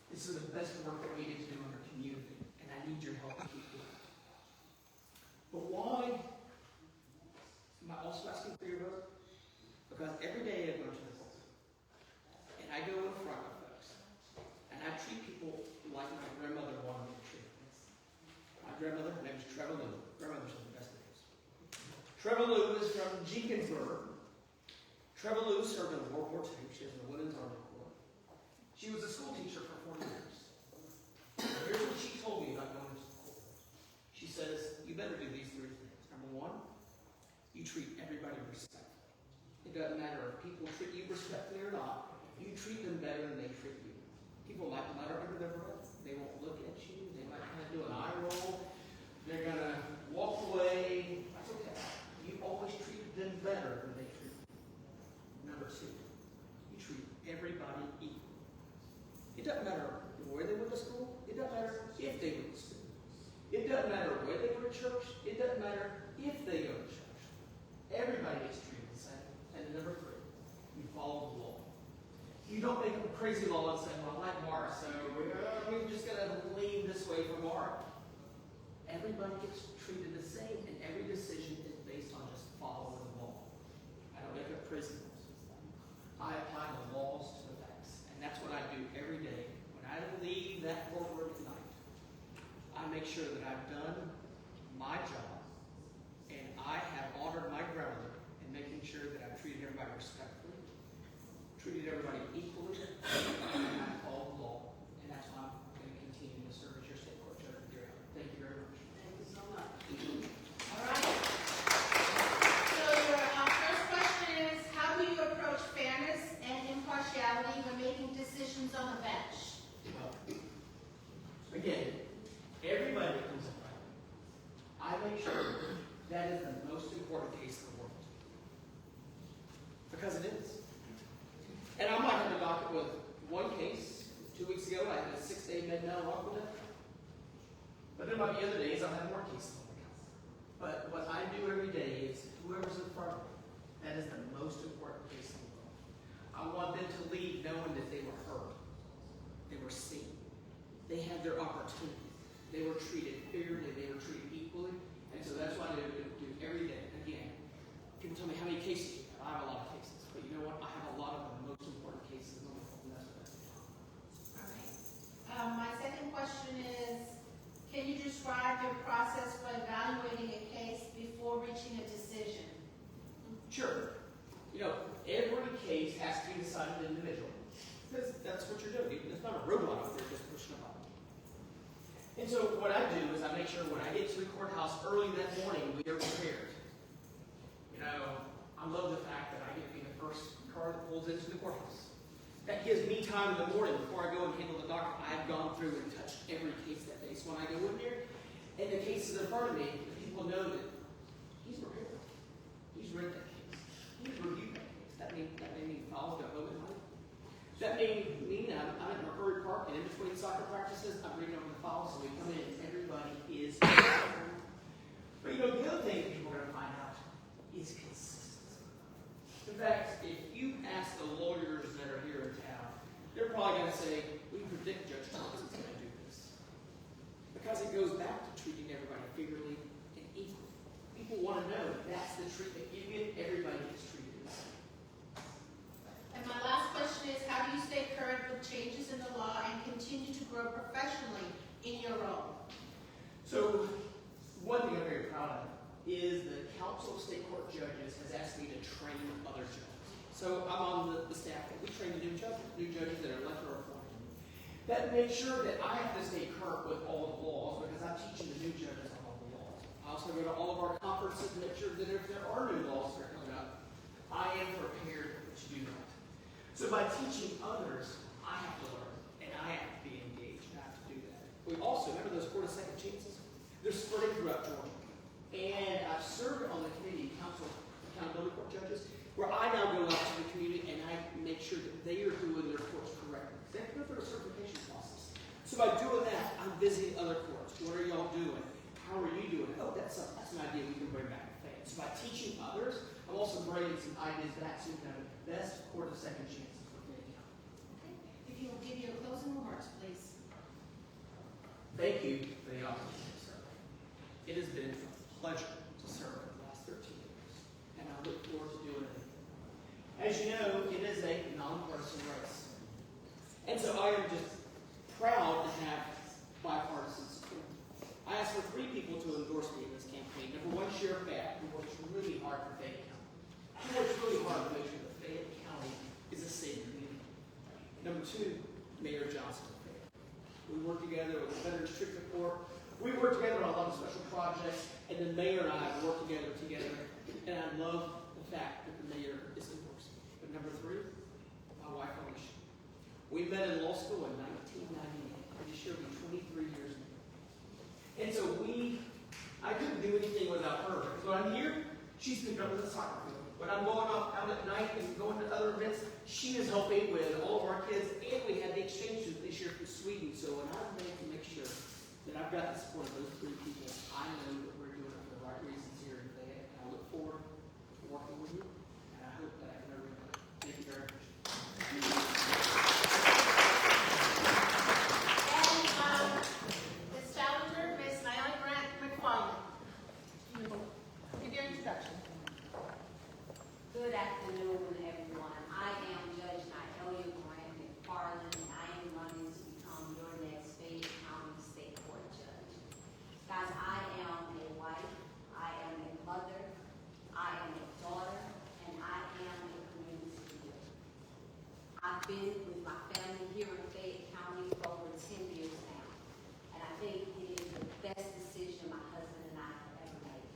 This is the best work that we get to do in our community, and I need your help to keep doing it. But why am I also asking for your vote? Because every day I go to the court, and I go in front of folks, and I treat people like my grandmother wanted me to treat them. My grandmother, her name is Trevor Lou. Grandmother's one of the best names. Trevor Lou is from Jenkinsburg. Trevor Lou served in World War II. She was in the Women's Army Corps. She was a school teacher for 40 years. Here's what she told me about going to school. She says, you better do these 3 things. Number 1, you treat everybody respectfully. It doesn't matter if people treat you respectfully or not. You treat them better than they treat you. People might mutter under their breath. They won't look at you. They might kind of do an eye roll. They're going to walk away. That's okay. You always treat them better than they treat you. Number 2, you treat everybody equally. It doesn't matter where they went to school. It doesn't matter if they went to school. It doesn't matter where they go to church. It doesn't matter if they go to church. Everybody gets treated the same. And number 3, you follow the law. You don't make up a crazy law and say, well, I like Maura, so we're just going to lean this way for Maura. Everybody gets treated the same, and every decision is based on just following the law. I don't make up crazy laws. I apply the laws to the facts, and that's what I do every day. When I leave that courtroom at night, I make sure that I've done my job, and I have honored my grandmother in making sure that I've treated everybody respectfully, treated everybody equally, and I follow the law, and that's why I'm going to continue to serve as your state court judge. Thank you very much. Thank you so much. All right. So your first question is, how do you approach fairness and impartiality when making decisions on the bench? Again, everybody that comes in front of me, I make sure that is the most important case in the world. Because it is. And I might have a docket with one case. 2 weeks ago, I had a 6-day med-mal wrongful death. But there might be other days I'll have more cases on the calendar. But what I do every day is whoever's in front of me, that is the most important case in the world. I want them to leave knowing that they were heard. They were seen. They had their opportunity. They were treated fairly. They were treated equally. And so that's what I do every day. Again, people tell me how many cases you have. I have a lot of cases. But you know what? I have a lot of the most important cases in the world. And that's what I do. All right. My second question is, can you describe your process for evaluating a case before reaching a decision? Sure. Every case has to be decided individually. Because that's what you're doing. It's not a robot out there just pushing a button. And so what I do is I make sure when I get to the courthouse early that morning, we are prepared. I love the fact that I get to be the first car that pulls into the courthouse. That gives me time in the morning before I go and handle the docket. I've gone through and touched every case that day. So when I go in there, and the cases in front of me, people know that he's prepared. He's read that case. He's reviewed that case. That may mean files go home at night. That may mean I'm at McFarlane Park, and in between soccer practices, I'm reading over the files, so we come in and everybody is prepared. But the other thing that people are going to find out is consistency. In fact, if you ask the lawyers that are here in town, they're probably going to say, we predict Judge Thompson's going to do this. Because it goes back to treating everybody fairly and equally. People want to know that's the treatment you get, everybody gets treated the same. And my last question is, how do you stay current with changes in the law in your role? So, one thing I'm very proud of is the Council of State Court Judges has asked me to train other judges. So I'm on the staff that we train the new judges that are elected or appointed. That makes sure that I have to stay current with all of the laws because I'm teaching the new judges all of the laws. I also go to all of our conferences to make sure that if there are new laws that are coming up, I am prepared to do that. So by teaching others, I have to learn and I have to be engaged. I have to do that. We also, remember those court of second chances? They're spreading throughout Georgia. And I've served on the committee, Council Accountability Court Judges, where I now go out to the community and I make sure that they are doing their courts correctly. They have to go through a certification process. So by doing that, I'm visiting other courts. What are y'all doing? How are you doing? Oh, that's an idea we can bring back to Fayette. So by teaching others, I'm also bringing some ideas back so we can have the best court of second chances for Fayette County. Okay. If you will give your closing remarks, please. Thank you for the opportunity to serve. It has been a pleasure to serve for the last 13 years, and I look forward to doing it. As you know, it is a nonpartisan race. And so I am just proud to have bipartisan support. I asked for 3 people to endorse me in this campaign. Number 1, Sheriff Batt, who works really hard for Fayette County. He works really hard to make sure that Fayette County is a safe community. Number 2, Mayor Johnson. We work together with the Veterans Treatment Corps. We work together on a lot of special projects, and the mayor and I work together, and I love the fact that the mayor is endorsed. But number 3, my wife Alicia. We met in law school in 1998, and this year will be 23 years now. And so I couldn't do anything without her. Because when I'm here, she's picking up with the soccer field. When I'm going out at night and going to other events, she is helping with all of our kids, and we had the exchange this year from Sweden. So when I'm ready to make sure that I've got the support of those 3 people, I know that we're doing it for the right reasons here in Fayette, and I look forward to working with you, and I hope that I can ever do it. Thank you very much. And Ms. Challenger, Ms. Nailah Grant McFarlane. Give your introduction. Good afternoon, everyone. I am Judge Nailah Grant McFarlane, and I am running to become your next Fayette County State Court Judge. Guys, I am a wife, I am a mother, I am a daughter, and I am a community leader. I've been with my family here in Fayette County for over 10 years now, and I think it is the best decision my husband and I have ever made.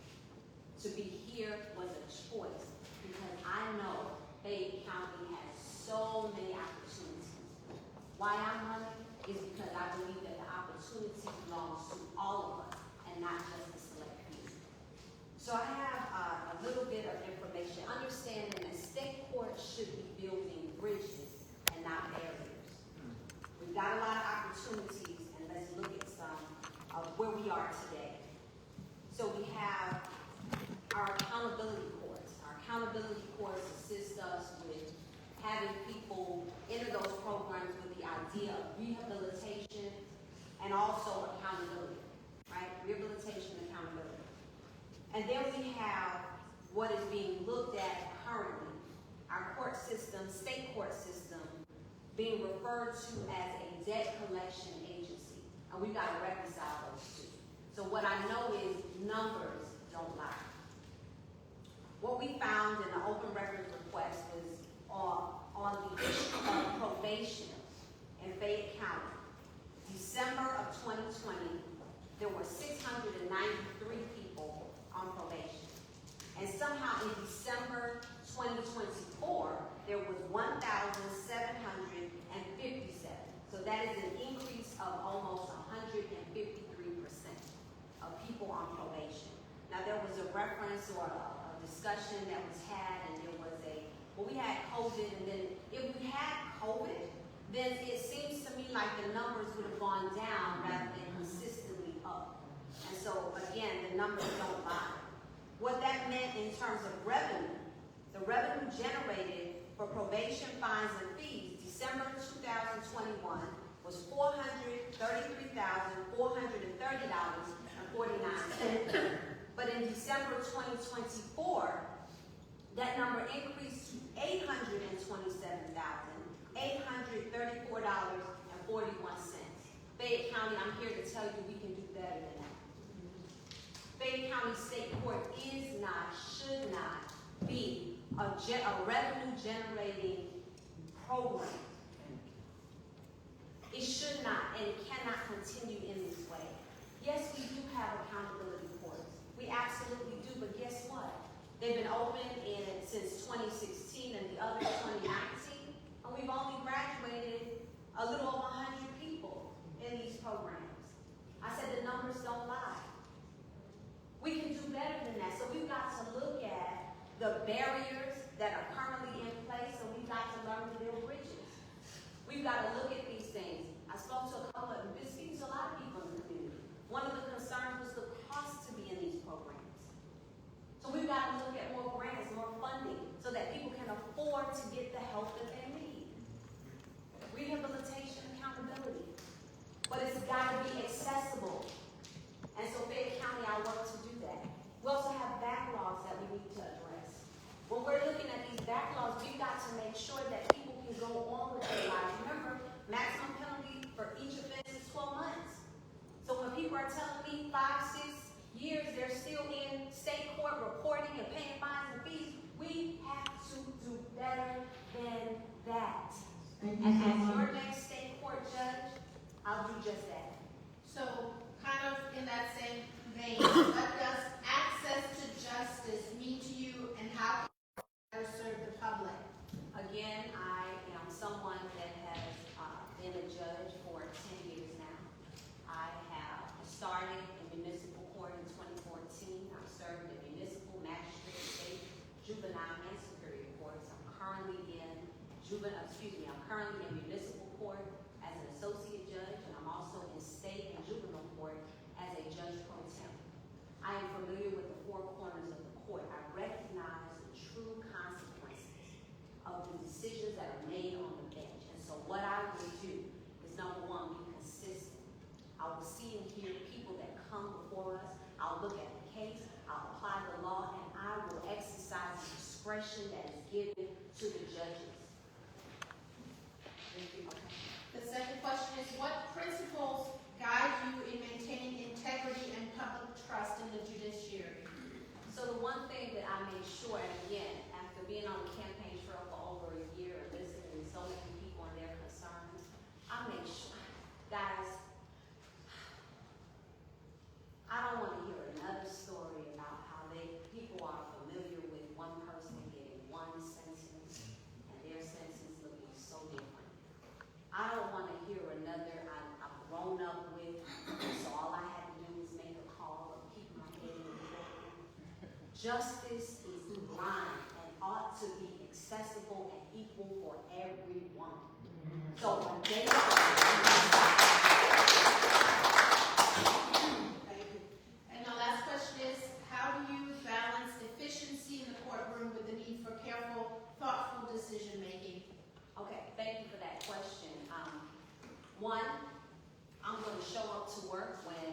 To be here was a choice, because I know Fayette County has so many opportunities. Why I'm running is because I believe that the opportunity belongs to all of us and not just a select few. So I have a little bit of information, understanding that state courts should be building bridges and not barriers. We've got a lot of opportunities, and let's look at some of where we are today. So we have our accountability courts. Our accountability courts assist us with having people enter those programs with the idea of rehabilitation and also accountability, right? Rehabilitation and accountability. And then we have what is being looked at currently, our court system, state court system, being referred to as a debt collection agency. And we've got to reconcile those two. So what I know is numbers don't lie. What we found in the open records request was on the issue of probation in Fayette County. December of 2020, there were 693 people on probation. And somehow in December 2024, there was 1,757. So that is an increase of almost 153% of people on probation. Now there was a reference or a discussion that was had, and there was we had COVID, and then if we had COVID, then it seems to me like the numbers would have gone down rather than consistently up. And so again, the numbers don't lie. What that meant in terms of revenue, the revenue generated for probation fines and fees, December 2021 was $433,430.49. But in December 2024, that number increased to $827,834.41. Fayette County, I'm here to tell you we can do better than that. Fayette County State Court is not, should not be a revenue-generating program. It should not and it cannot continue in this way. Yes, we do have accountability courts. We absolutely do, but guess what? They've been open since 2016 and the other 2019, and we've only graduated a little over 100 people in these programs. I said the numbers don't lie. We can do better than that, so we've got to look at the barriers that are currently in place, and we've got to learn to build bridges. We've got to look at these things. I spoke to a couple of them, been speaking to a lot of people in the community. One of the concerns was the cost to be in these programs. So we've got to look at more grants, more funding, so that people can afford to get the help that they need. Rehabilitation, accountability. But it's got to be accessible. And so Fayette County, I work to do that. We also have backlogs that we need to address. When we're looking at these backlogs, we've got to make sure that people can go on with their lives. Remember, maximum penalty for each offense is 12 months. So when people are telling me 5, 6 years, they're still in state court reporting and paying fines and fees, we have to do better than that. And as your next state court judge, I'll do just that. So, kind of in that same vein, what does access to justice mean to you, and how can you better serve the public? Again, I am someone that has been a judge for 10 years now. I have started in municipal court in 2014. I've served in municipal, magistrate, state, juvenile, and superior courts. I'm currently in municipal court as an associate judge, and I'm also in state and juvenile court as a judge pro tem. I am familiar with the four corners of the court. I recognize the true consequences of the decisions that are made on the bench. And so what I will do is, number one, be consistent. I will see and hear people that come before us. I'll look at the case, I'll apply the law, and I will exercise the discretion that is given to the judges. The second question is, what principles guide you in maintaining integrity and public trust in the judiciary? So the one thing that I make sure, and again, after being on the campaign trail for over a year and listening to so many people and their concerns, I make sure, guys, I don't want to hear another story about how people are familiar with one person getting one sentence and their sentence looking so different. I don't want to hear another, I've grown up with, so all I had to do was make a call and keep my head in the courtroom. Justice is blind and ought to be accessible and equal for everyone. So when they And the last question is, how do you balance efficiency in the courtroom with the need for careful, thoughtful decision making? Okay, thank you for that question. One, I'm going to show up to work when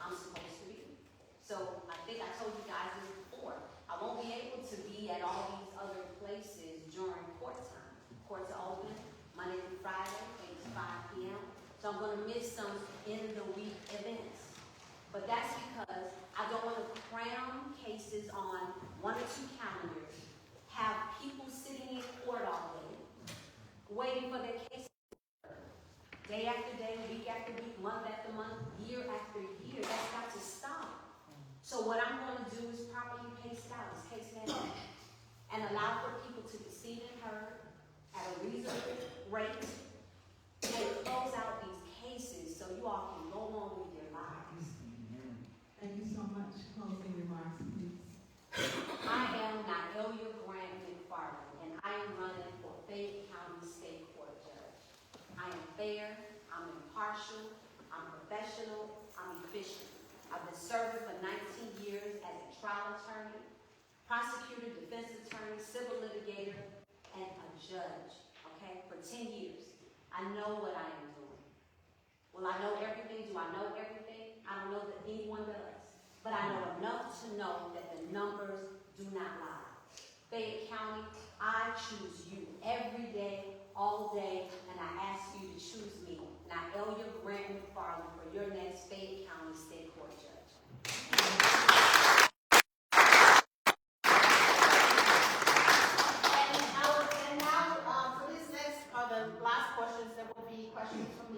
I'm supposed to be. So I think I told you guys this before. I won't be able to be at all these other places during court time. Courts are open Monday through Friday, 8 to 5 p.m. So I'm going to miss some end-of-the-week events. But that's because I don't want to cram cases on 1 or 2 calendars, have people sitting in court all day, waiting for their case day after day, week after week, month after month, year after year. That's got to stop. So what I'm going to do is properly pace it out, is case management, and allow for people to be seen and heard at a reasonable rate and close out these cases so you all can go on with your lives. Thank you so much. Closing remarks, please. I am Nailah McFarlane, and I am running for Fayette County State Court Judge. I am fair, I'm impartial, I'm professional, I'm efficient. I've been serving for 19 years as a trial attorney, prosecutor, defense attorney, civil litigator, and a judge, okay, for 10 years. I know what I am doing. Will I know everything? Do I know everything? I don't know that anyone does. But I know enough to know that the numbers do not lie. Fayette County, I choose you every day, all day, and I ask you to choose me, Nailah McFarlane.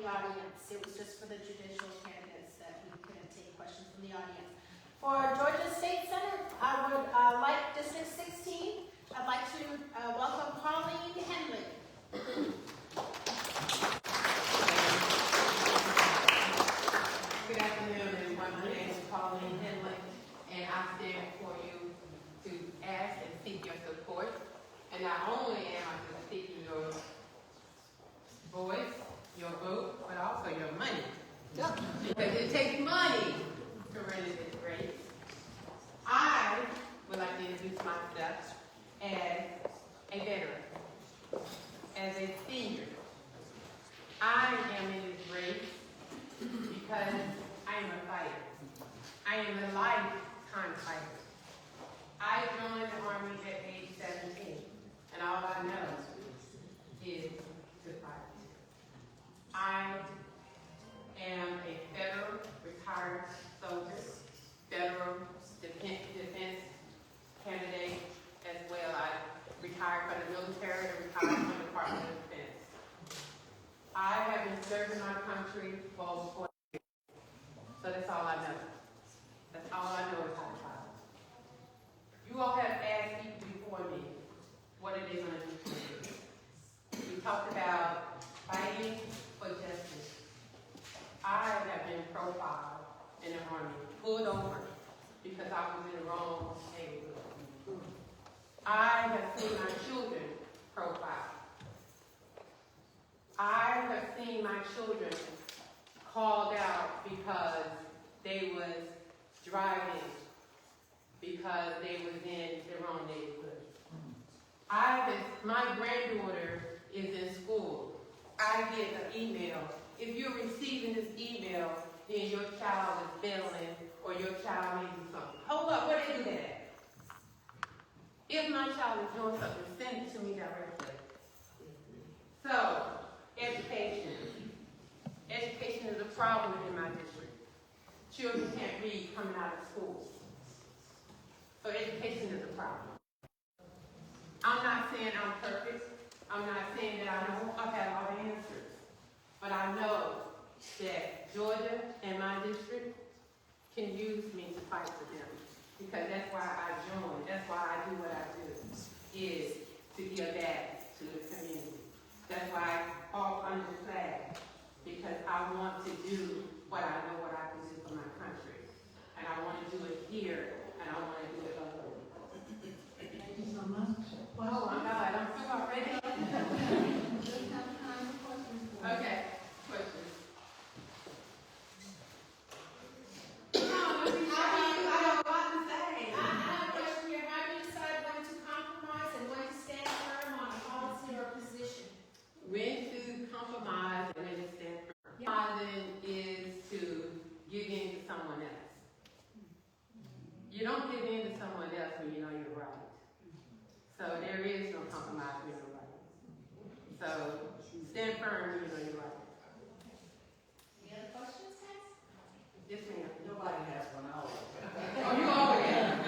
audience. It was just for the judicial candidates that we couldn't take questions from the audience. For Georgia State Senate, I would like District 16. I'd like to welcome Pauline Henley. Good afternoon, everyone. My name is Pauline Henley, and I stand before you to ask and seek your support. And not only am I just seeking your voice, your vote, but also your money. Because it takes money to run in this race. I would like to introduce myself as a veteran, as a senior. I am in this race because I am a fighter. I am a lifetime fighter. I joined the Army at age 17, and all I know is to fight. I am a federal retired soldier, federal defense candidate as well. I retired from the military and retired from the Department of Defense. I have been serving my country for over 40 years. So that's all I know. That's all I know is how to fight. You all have asked people before me, what are they going to do for you? We talked about fighting for justice. I have been profiled in the Army, pulled over because I was in the wrong neighborhood. I have seen my children profiled. I have seen my children called out because they was driving, because they was in the wrong neighborhood. My granddaughter is in school. I get an email. If you're receiving this email, then your child is failing or your child may do something. Hold up, where they do that at? If my child is doing something, send it to me directly. So, education. Education is a problem in my district. Children can't read coming out of school. So education is a problem. I'm not saying I'm perfect. I'm not saying that I know I have all the answers. But I know that Georgia and my district can use me to fight for them. Because that's why I joined. That's why I do what I do, is to give back to the community. That's why I fall under the flag. Because I want to do what I know what I can do for my country. And I want to do it here, and I want to do it locally. Thank you so much. Oh my God, I'm so already. Okay, questions. I have a lot to say. I have a question here. How do you decide when to compromise and when to stand firm on a policy or position? When to compromise and when to stand firm. Compromising is to give in to someone else. You don't give in to someone else when you know you're right. So there is no compromise when you're right. So stand firm when you know you're right. Any other questions, guys? Yes, ma'am. Nobody has one. Oh, you already have.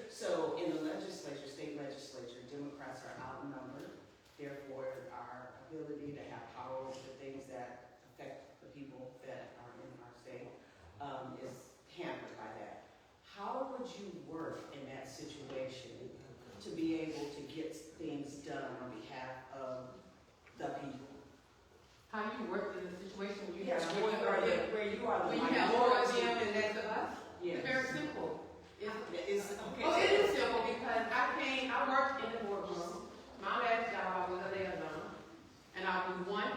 So in the legislature, state legislature, Democrats are outnumbered. Therefore, our ability to have power over the things that affect the people that are in our state is hampered by that. How would you work in that situation to be able to get things done on behalf of the people? How you work in a situation where you Yes, have where you are the when you have more of them and less of us? Yes. It's very simple. It's okay. Oh, it is simple because I worked in the boardroom. My last job, I was a liaison, and I was one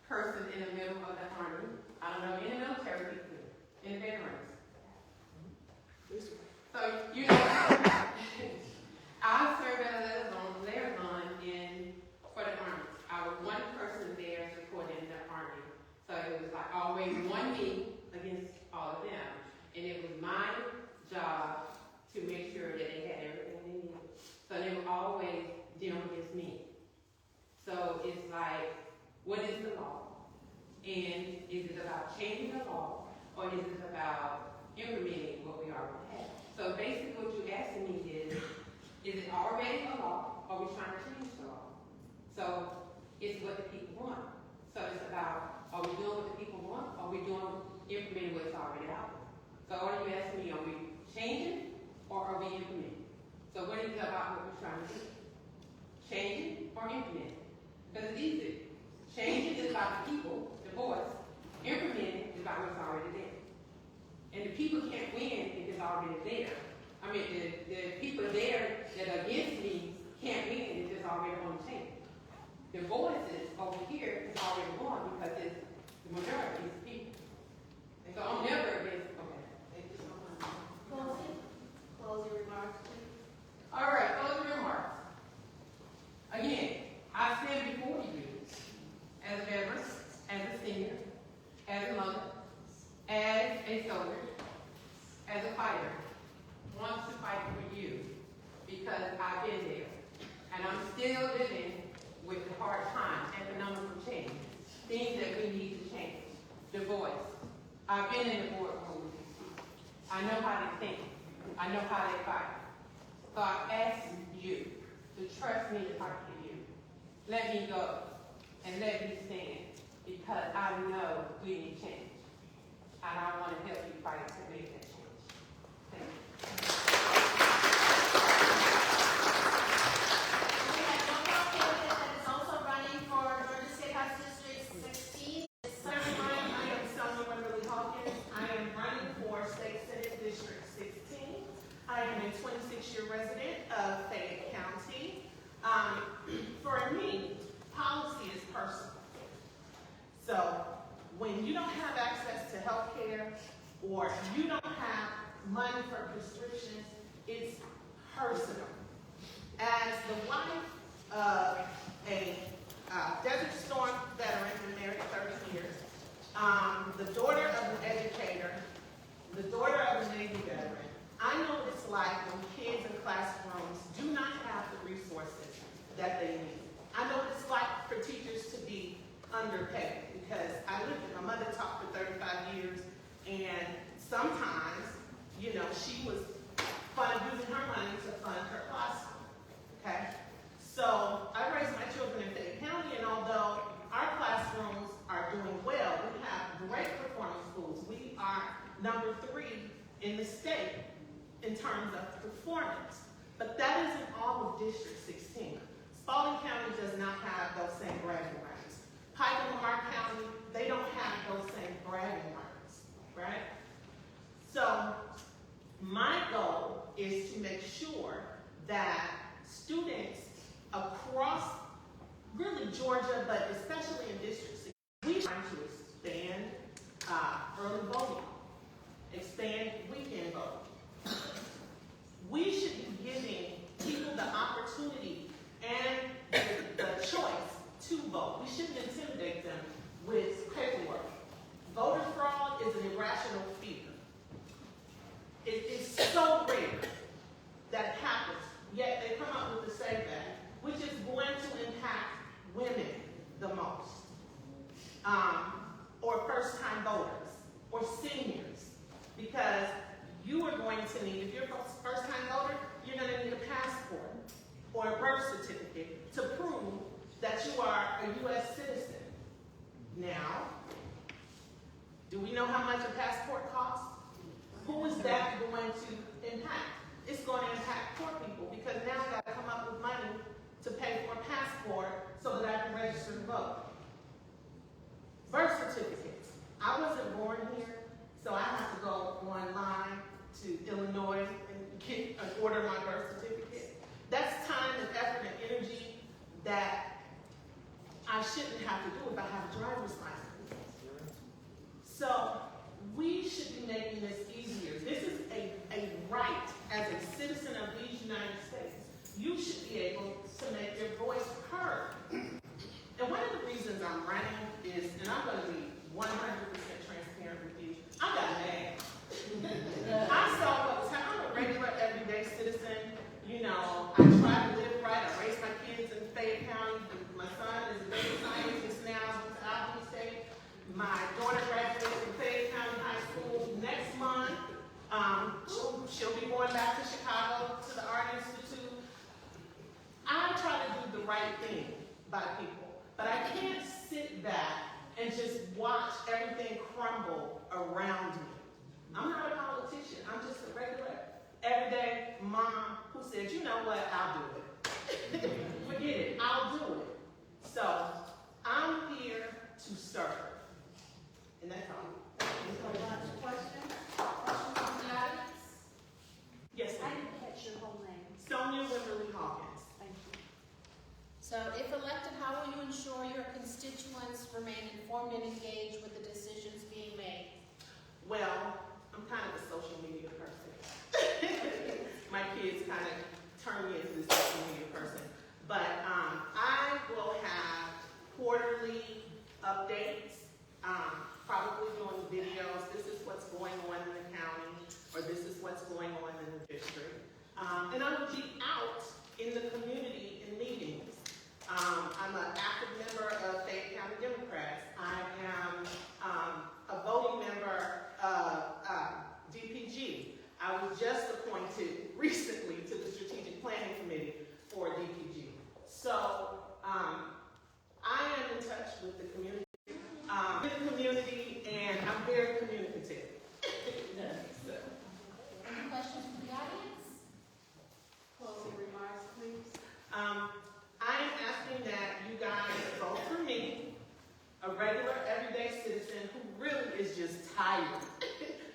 person in the middle of the Army. I don't know, in the military people, in veterans. So, you know, I served as a liaison for the Army. I was one person there supporting the Army. So it was like always one me against all of them. And it was my job to make sure that they had everything they needed. So they were always dealing against me. So it's like, what is the law? And is it about changing the law? Or is it about implementing what we already have? So basically what you're asking me is it already a law? Or are we trying to change the law? So it's what the people want. So are you asking me, are we changing or are we implementing? So what is it about what we're trying to do? Changing or implementing? Because it's easy. Changing is about the people, the voice. Implementing is about what's already there. And the people can't win if it's already there. I mean, the people there that are against me can't win if it's already on the table. The voices over here is already won because it's the majority is people. And so I'm never against, okay. Thank you so much. Closing remarks, please. All right, closing remarks. Again, I stand before you as a veteran, as a senior, as a mother, as a soldier, as a fighter. Wants to fight for you because I've been there. And I'm still living with the hard times, economical change, things that we need to change. The voice. I've been in the boardroom. I know how they think. I know how they fight. So I ask you to trust me to fight for you. Let me go and let me stand because I know we need change. And I want to help you fight to make that change. Thank you. We have one more candidate that is also running for Georgia State House District 16. Everyone, I am Sonia Wimberly Hawkins. I am running for State Senate District 16. I am a 26-year resident of Fayette County. For me, policy is personal. So when you don't have access to health care or you don't have money for prescriptions, it's personal. As the wife of a Desert Storm veteran, been married 30 years, the daughter of an educator, the daughter of a Navy veteran, I know what it's like when kids in classrooms do not have the resources that they need. I know what it's like for teachers to be underpaid because I lived it. My mother taught for 35 years, and sometimes, you know, she was using her money to fund her classroom. Okay? So I raised my children in Fayette County, and although our classrooms are doing well, we have great performing schools. We are number 3 in the state in terms of performance. But that isn't all of District 16. Spalding County does not have those same bragging rights. Pike and Lamar County, they don't have those same bragging rights, right? So my goal is to make sure that students across really Georgia, but especially in District 16, we trying to expand early voting, expand weekend voting. We should be giving people the opportunity and the choice to vote. We shouldn't intimidate them with paperwork. Voter fraud is an irrational fear. It is so rare that it happens, yet they come up with the SAVE Act, which is going to impact women the most, or first-time voters, or seniors, because you are going to need, if you're a first-time voter, you're going to need a passport or a birth certificate to prove that you are a U.S. citizen. Now, do we know how much a passport costs? Who is that going to impact? It's going to impact poor people because now I've got to come up with money to pay for a passport so that I can register to vote. Birth certificates. I wasn't born here, so I have to go online to Illinois and order my birth certificate. That's time and effort and energy that I shouldn't have to do if I have a driver's license. So we should be making this easier. This is a right as a citizen of these United States. You should be able to make your voice heard. And one of the reasons I'm running is, and I'm going to be 100% transparent with you, I got mad. I saw what was happening. I'm a regular, everyday citizen. You know, I try to live right. I raised my kids in Fayette County. My son is a data scientist now at Albany State. My daughter graduated from Fayette County High School next month. She'll be going back to Chicago to the Art Institute. I try to do the right thing by people, but I can't sit back and just watch everything crumble around me. I'm not a politician. I'm just a regular, everyday mom who said, you know what, I'll do it. Forget it, I'll do it. So I'm here to serve. And that's all. Questions from the audience? Yes, I ma'am. didn't catch your whole name. Sonia Wimberly Hawkins. Thank you. So if elected, how will you ensure your constituents remain informed and engaged with the decisions being made? Well, I'm kind of a social media person. My kids kind of turn me into this social media person. But I will have quarterly updates, probably doing videos. This is what's going on in the county, or this is what's going on in the district. And I will be out in the community in meetings. I'm an active member of Fayette County Democrats. I am a voting member of DPG. I was just appointed recently to the Strategic Planning Committee for DPG. So I am in touch with the community, and I'm very communicative. So. Any questions from the audience? Closing remarks, please. I am asking that you guys vote for me, a regular, everyday citizen who really is just tired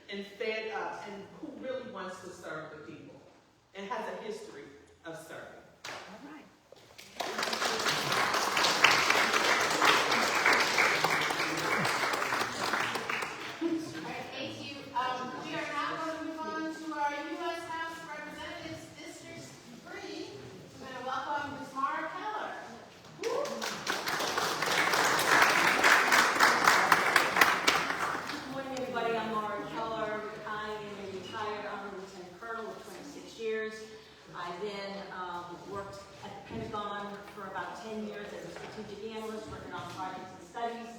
and fed up and who really wants to serve the people and has a history of serving. All right. All right, thank you. We are now going to move on to our U.S. House of Representatives District 3. I'm going to welcome Ms. Maura Keller. Good morning, everybody. I'm Maura Keller. I am a retired Honorable Lieutenant Colonel with 26 years. I then worked at the Pentagon for about 10 years as a strategic analyst, working on projects and studies.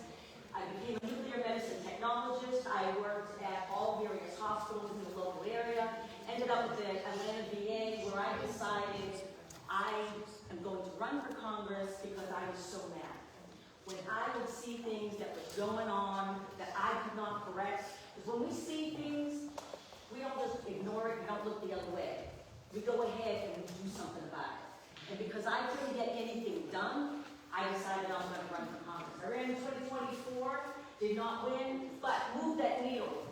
I became a nuclear medicine technologist. I worked at all various hospitals in the local area. Ended up with the Atlanta VA, where I decided I am going to run for Congress because I was so mad. When I would see things that were going on that I could not correct, because when we see things, we don't just ignore it, we don't look the other way. We go ahead and we do something about it. And because I couldn't get anything done, I decided I was going to run for Congress. I ran in 2024, did not win, but moved that needle.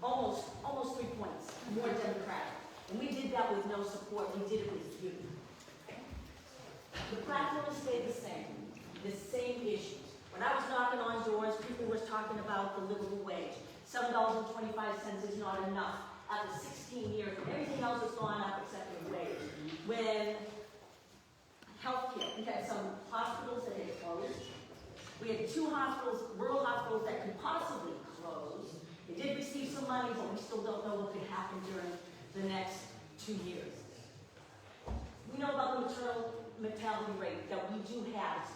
Almost 3 points, more Democratic. And we did that with no support, we did it with you. The platform stayed the same issues. When I was knocking on doors, people were talking about the livable wage. $7.25 is not enough. After 16 years, everything else has gone up except the wage. When healthcare, we had some hospitals that had closed. We had 2 hospitals, rural hospitals that could possibly close. They did receive some money, but we still don't know what could happen during the next 2 years. We know about the maternal mortality rate that we do have,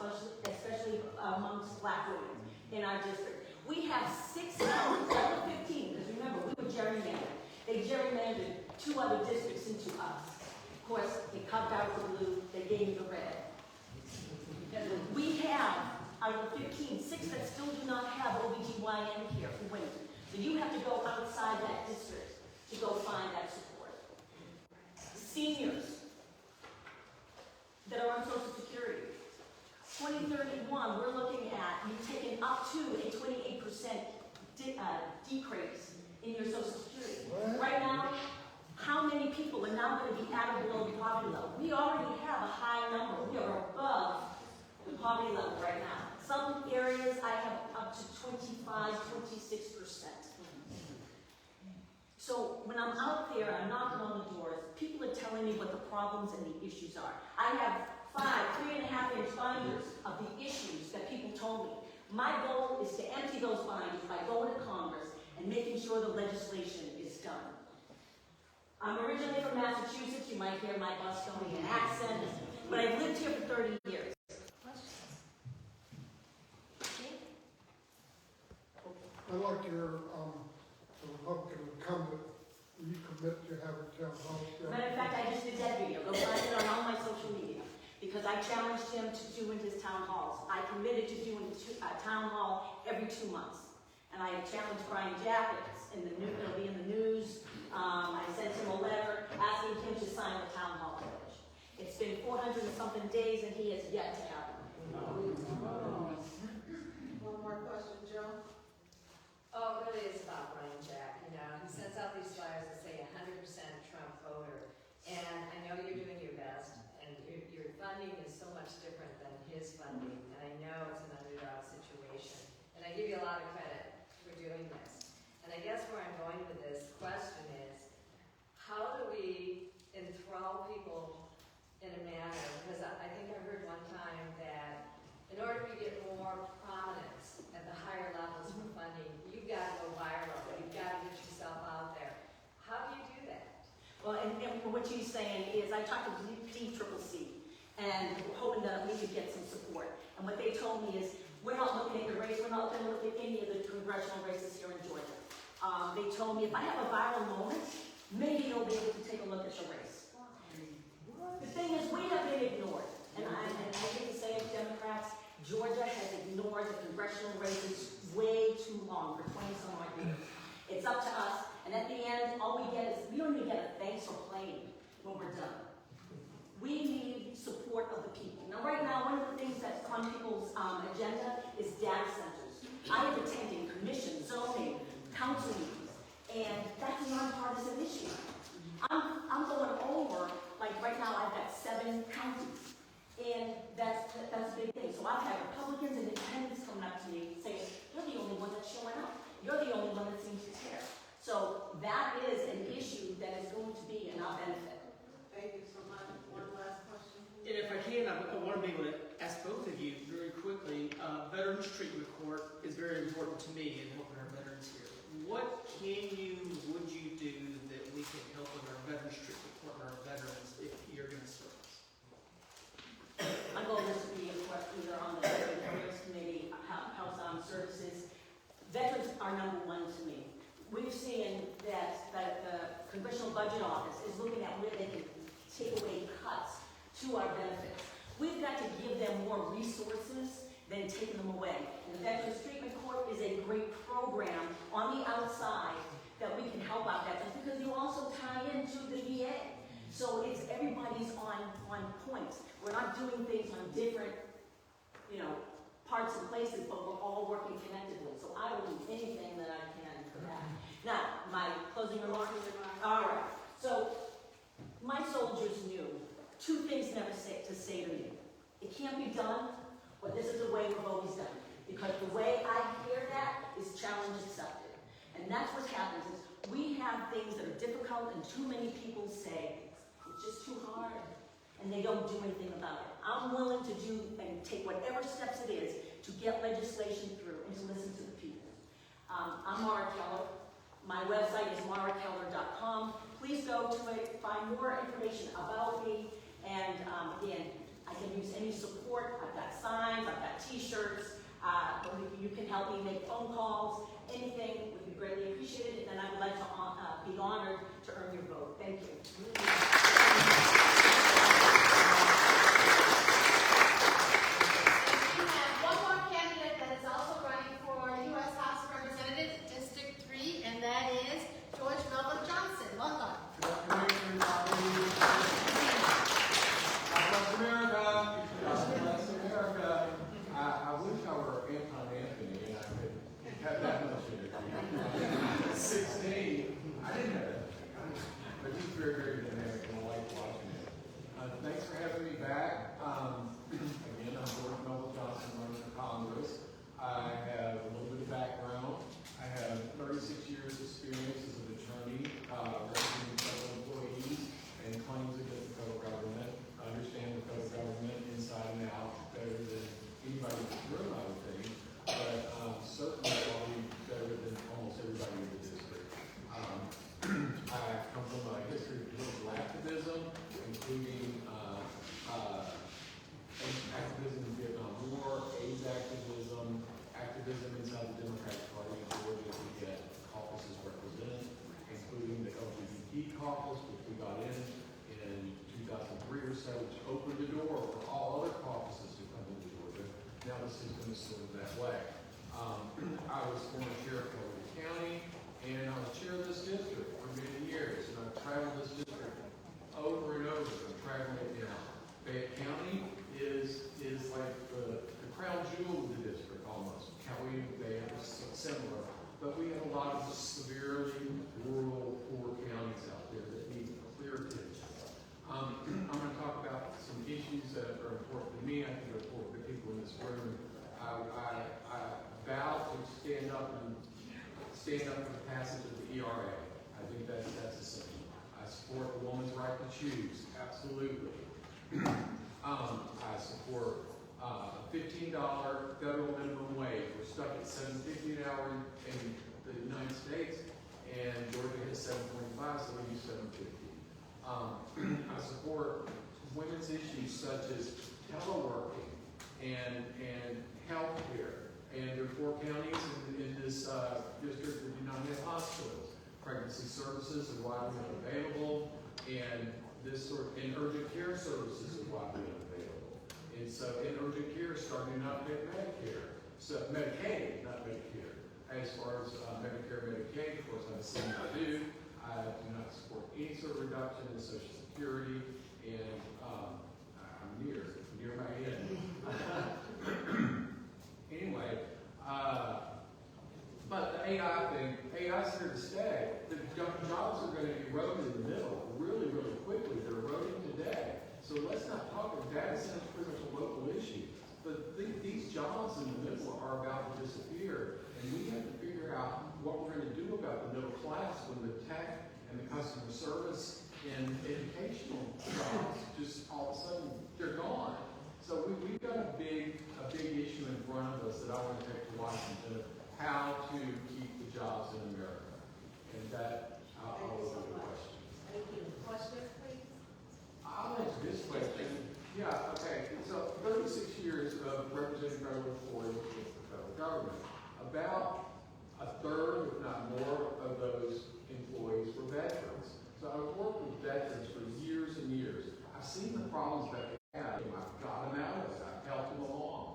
especially amongst Black women in our district. We have 6 counties, not 15, because remember, we were gerrymandered. They gerrymandered 2 other districts into us. Of course, they carved out the blue, they gave me the red. We have, out of the 15, 6 that still do not have OBGYN care for women. So you have to go outside that district to go find that support. Seniors that are on Social Security. 2031, we're looking at you taking up to a 28% decrease in your Social Security. Right now, how many people are now going to be at or below the poverty level? We already have a high number. We are above the poverty level right now. Some areas I have up to 25, 26%. So when I'm out there, I'm knocking on the doors, people are telling me what the problems and the issues are. I have 3.5-inch binders of the issues that people told me. My goal is to empty those binders by going to Congress and making sure the legislation is done. I'm originally from Massachusetts. You might hear my Bostonian accent, but I've lived here for 30 years. I like your Republican incumbent. You commit to having town hall. Matter of fact, I just did that video. Go find it on all my social media. Because I challenged him to doing his town halls. I committed to doing a town hall every 2 months. And and I challenged Brian Jackets in the news, it'll be in the news. I sent him a letter asking him to sign the town hall pledge. It's been 400 and something days and he has yet to have it. One more question, Joe? Oh, it really is about Brian Jack, you know, he sends out these flyers that say 100% Trump voter, and I know you're doing your best, and your funding is so much different than his funding, and I know it's an underdog situation, and I give you a lot of credit for doing this. And I guess where I'm going with this question is, how do we enthrall people in a manner, because I think I heard one time that in order to get more prominence at the higher levels for funding, you've got to go viral, you've got to get yourself out there. How do you do that? Well, and what she's saying is, I talked to DCCC and hoping that we could get some support. And what they told me is, we're not looking at the race, we're not going to look at any of the congressional races here in Georgia. They told me if I have a viral moment, maybe you'll be able to take a look at your race. The thing is, we have been ignored. And I hate to say it, Democrats, Georgia has ignored the congressional races way too long, for 20-some odd years. It's up to us, and at the end, all we get is, we don't even get a thanks for playing when we're done. We need support of the people. Now, right now, one of the things that's on people's agenda is data centers. I am attending commission, zoning, council meetings, and that's a nonpartisan issue. I'm going over, like right now, I've got 7 counties. And that's a big thing. So I've had Republicans and independents coming up to me saying, you're the only one that's showing up. You're the only one that seems to care. So that is an issue that is going to be in our benefit. Thank you so much. One last question. And if I can, I want to be able to ask both of you very quickly. Veterans Treatment Court is very important to me in helping our veterans here. What would you do that we can help with our Veterans Treatment Court and our veterans if you're going to serve us? My goal is to be, of course, either on the Veteran Affairs Committee, House Armed Services. Veterans are number one to me. We've seen that the Congressional Budget Office is looking at where they can take away cuts to our benefits. We've got to give them more resources than taking them away. And the Veterans Treatment Court is a great program on the outside that we can help our veterans because you also tie into the VA. So it's everybody's on point. We're not doing things on different, parts and places, but we're all working connectedly. So I will do anything that I can for that. Now, my closing remarks. All right. So my soldiers knew 2 things never to say to me. It can't be done, or this is the way we've always done it. Because the way I hear that is challenge accepted. And that's what happens is we have things that are difficult and too many people say, it's just too hard, and they don't do anything about it. I'm willing to do and take whatever steps it is to get legislation through and to listen to the people. I'm Maura Keller. My website is maurakeller.com. Please go to it, find more information about me, and again, I can use any support. I've got signs, I've got t-shirts. You can help me make phone calls. Anything would be greatly appreciated, and I would like to be honored to earn your vote. Thank you. We have one more candidate that is also running for U.S. House of Representatives, District 3, and that is George Melville Johnson. Welcome. God bless America. God bless America. I wish I were Anton Anthony and I could have that much in it. 16. I didn't have that. But he's very, very dynamic and I like watching it. Thanks for having me back. Again, I'm George Melville Johnson, running for Congress. I have a little bit of background. I have 36 years experience as an attorney, representing federal employees and claims against the federal government. I understand the federal government inside and out better than anybody in this room, I would think, but certainly probably better than almost everybody in the district. I come from a history of political activism, including activism in the Vietnam War, AIDS activism, activism inside the Democratic Party in Georgia to get caucuses represented, including the LGBT caucus, which we got in 2003 or so, which opened the door for all other caucuses to come into Georgia. Now the system is sort of that way. I was former sheriff up and stand up for the passage of the ERA. I think that's essential. I support the woman's right to choose, absolutely. I support $15 federal minimum wage. We're stuck at $7.50 an hour in the United States, and Georgia has $7.25, so we use $7.50. I support women's issues such as teleworking and health care. And there are 4 counties in this district that do not have hospitals. Pregnancy services are widely unavailable, and and urgent care services are widely unavailable. And so, in urgent care, starting to not get Medicare. So, Medicaid, not Medicare. As far as Medicare, Medicaid, of course, I'm a senior too. I do not support any sort of reduction in Social Security, and I'm near my end. Anyway, but the AI thing, AI's here to stay. The jobs are going to erode in the middle really, really quickly. They're eroding today. So let's not talk about data centers, pretty much a local issue. But these jobs in the middle are about to disappear, and we have to figure out what we're going to do about the middle class when the tech and the customer service and educational jobs just all of a sudden they're gone. So we've got a big issue in front of us that I want to take to Washington of how to keep the jobs in America. And that I'll open the question. Thank you. Question, please? I'll answer this question. Yeah, okay. So 36 years of representing federal employees with the federal government. About a third, if not more, of those employees were veterans. So I've worked with veterans for years and years. I've seen the problems that they have, and I've got them out of it. I've helped them along.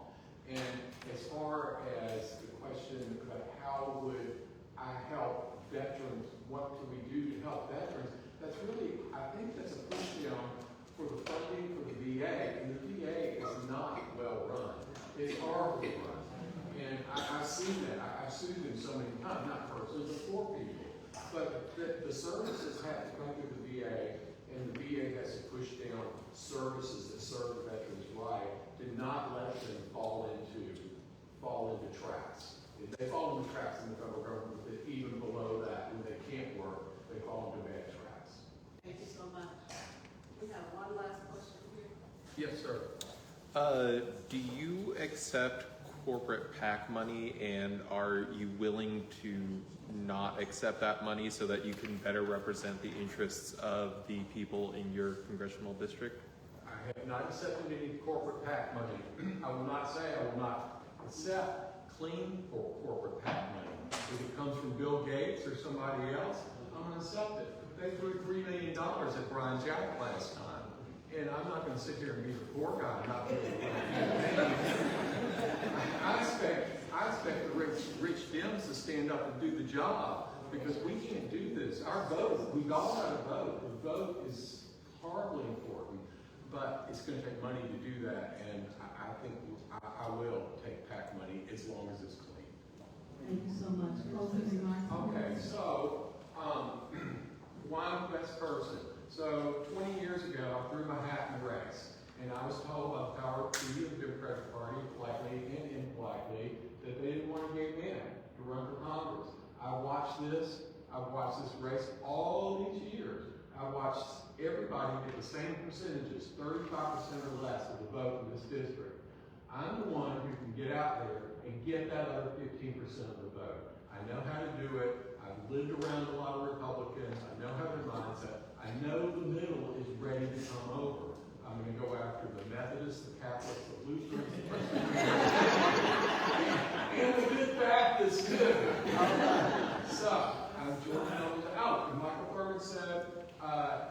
And as far as the question about how would I help veterans, what can we do to help veterans, that's really, I think that's a push down for the funding for the VA. And the VA is not well run. It's horribly run. And I've seen that. I've sued them so many times, not personally, but for people. But the services have to come through the VA, and the VA has to push down services that serve the veterans right, to not let them fall into traps. If they fall into traps in the federal government, that even below that, when they can't work, they fall into bad traps. Thank you so much. We have one last question here. Yes, sir. Do you accept corporate PAC money, and are you willing to not accept that money so that you can better represent the interests of the people in your congressional district? I have not accepted any corporate PAC money. I will not say I will not accept clean corporate PAC money. If it comes from Bill Gates or somebody else, I'm going to accept it. They threw $3 million at Brian Jack last time. And I'm not going to sit here and be the poor guy and not be able to I expect the rich Dems to stand up and do the job, because we can't do this. Our vote, we've all got to vote. The vote is horribly important, but it's going to take money to do that, and I think I will take PAC money as long as it's clean. Thank you so much. Closing remarks. Okay, so why I'm the best person? So 20 years ago, I threw my hat in the race, and I was told by the power of the Democratic Party, politely and impolitely, that they didn't want a gay man to run for Congress. I've watched this race all these years. I watched everybody get the same percentages, 35% or less of the vote in this district. I'm the one who can get out there and get that other 15% of the vote. I know how to do it. I've lived around a lot of Republicans. I know how their mindset. I know the middle is ready to come over. I'm going to go after the Methodists, the Catholics, the Lutherans, and the good Baptists too. So I'm joining those out. And Michael Furman said,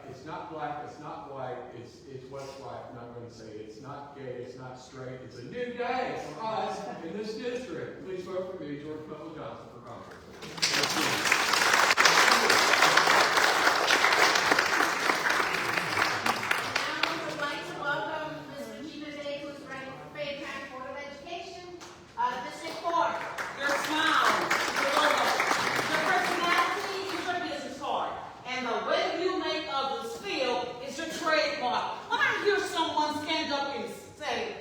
it's not black, it's not white, it's what's right. I'm not going to say it's not gay, it's not straight. It's a new day for us in this district. Please vote for me, George Melville Johnson, for Congress. Regina Daigre, who's running for Fayette County Board of Education. District 4, your smile, your logo, your personality is your business card, and the way you make others feel is your trademark. When I hear someone stand up and say,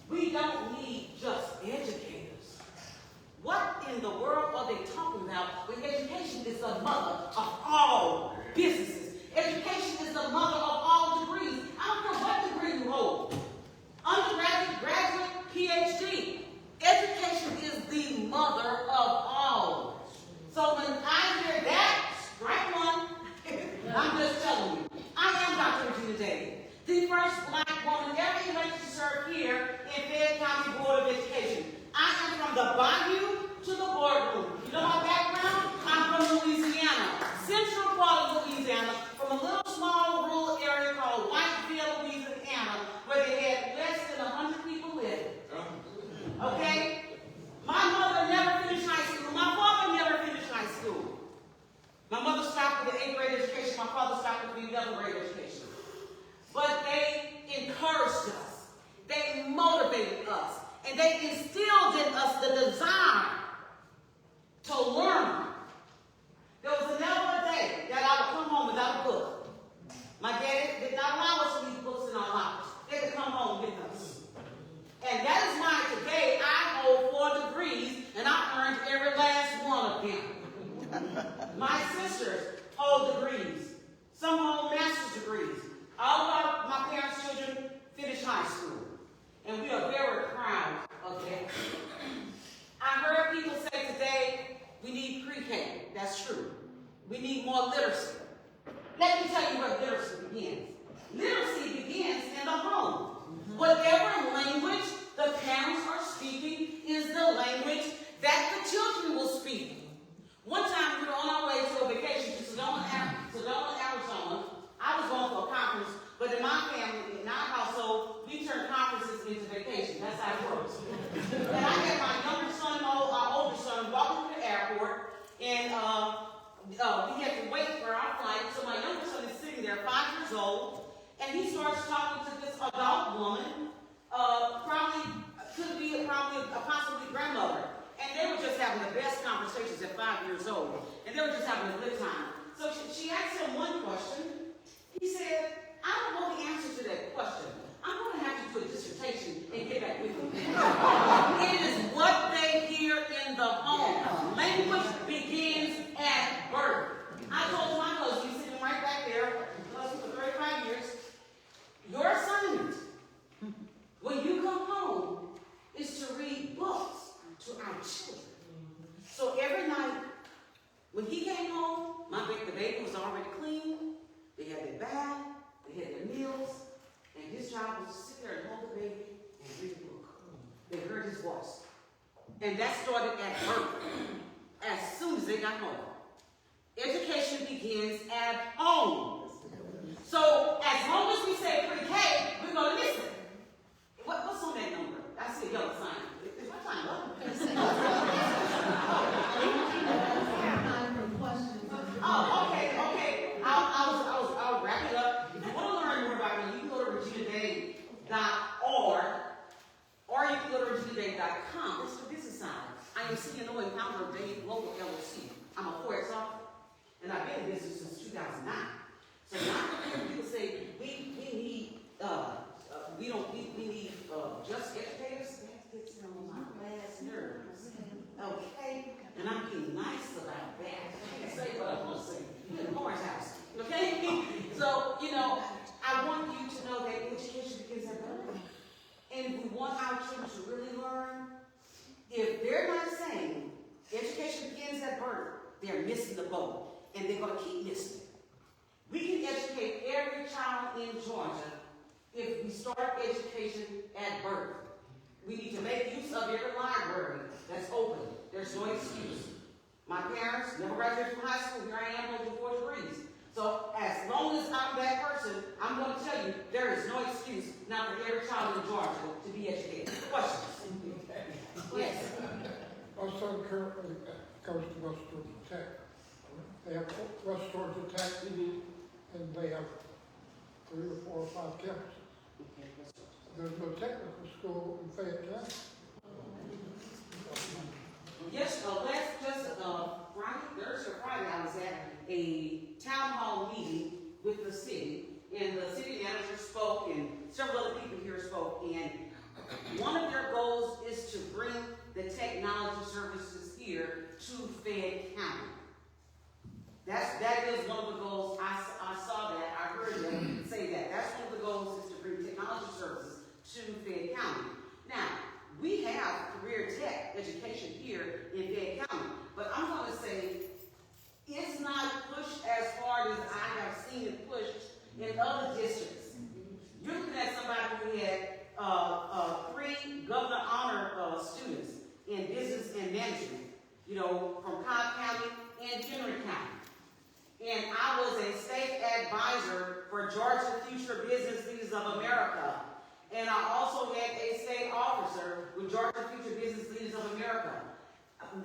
we don't need just educators, what is in the world are they talking about when education is the mother of all businesses? Education is the mother of all degrees. I don't care what degree you hold. Undergraduate, graduate, PhD. Education is the mother of all. So when I hear that, strike one, I'm just telling you. I am Dr. Regina Daigre, the first black woman ever elected to serve here in Fayette County Board of Education. I am from the bayou to the boardroom. You know my background? I'm from Louisiana, central part of Louisiana, from a little small rural area called Whiteville, Louisiana, where they had less than 100 people living. Okay? My mother never finished high school. My father never finished high school. My mother stopped with the 8th grade education. My father stopped with the 11th grade education. But they encouraged us. They motivated us. And they instilled in us the desire to learn. There was never a day that I would come home without a book. My daddy did not allow us to leave books in our lockers. They could come home with us. And that is why today I hold 4 degrees, and I earned every last one of them. My sisters hold degrees. Some hold master's degrees. All of my parents' children finished high school. And we are very proud of that. I heard people say today, we need pre-K. That's true. We need more literacy. Let me tell you where literacy begins. Literacy begins in the home. Whatever language the parents are speaking is the language that the children will speak. One time we were on our way to a vacation to Sedona, Arizona. I was going for a conference, but in my family, in our household, we turn conferences into vacation. That's how it works. And I had my younger son, our older son, walking through the airport, and we had to wait for our flight. So my younger son is sitting there, 5 years old, and he starts talking to this adult woman, probably a possibly grandmother. And they were just having the best conversations at 5 years old. And they were just having a good time. So she asked him one question. He said, I don't know the answer to that question. I'm going to have to do a dissertation and get back with you. It is what they hear in the home. Language begins at birth. I told my husband, he's sitting right back there, husband for 35 years, your assignment when you come home is to read books to our children. So every night, when he came home, the baby was already clean. They had their bath, they had their meals, and his job was to sit there and hold the baby and read a book. They heard his voice. And that started at birth, as soon as they got home. Education begins at home. So as long as we say pre-K, we're going to listen. What's on that number? I see a yellow sign. Is my time up? Oh, okay. I'll wrap it up. If you want to learn more about me, you can go to reginadag.org, or you can go to reginadag.com. This is the business side. I am CEO and founder of Dave Global LLC. I'm a Forex author, and I've been in business since 2009. So now people say we need just educators. That gets on my last nerves. Okay, and I'm being nice about that. I can't say what I want to say. You're in Moore's house. Okay? So, I want you to know that education begins at birth. And we want our children to really learn. If they're not saying education begins at birth, they're missing the boat. And they're going to keep missing it. We can educate every child in Georgia if we start education at birth. We need to make use of every library that's open. There's no excuse. My parents never graduated from high school. Here I am holding 4 degrees. So as long as I'm that person, I'm going to tell you there is no excuse not for every child in Georgia to be educated. Questions? Yes. My son currently goes to West Georgia Tech. They have West Georgia Tech, and they have 3 or 4 or 5 campuses. There's no technical school in Fayette County. Yes, Thursday or Friday, I was at a town hall meeting with the city, and the city manager spoke, and several other people here spoke, and one of their goals is to bring the technology services here to Fayette County. That is one of the goals. I saw that, I heard them say that. That's one of the goals, is to bring technology services to Fayette County. Now, we have career tech education here in Fayette County, but I'm going to say it's not pushed as hard as I have seen it pushed in other districts. You're looking at somebody who had 3 governor honor students in business and management, you know, from Cobb County and Henry County. And I was a state advisor for Georgia Future Business Leaders of America. And I also had a state officer with Georgia Future Business Leaders of America.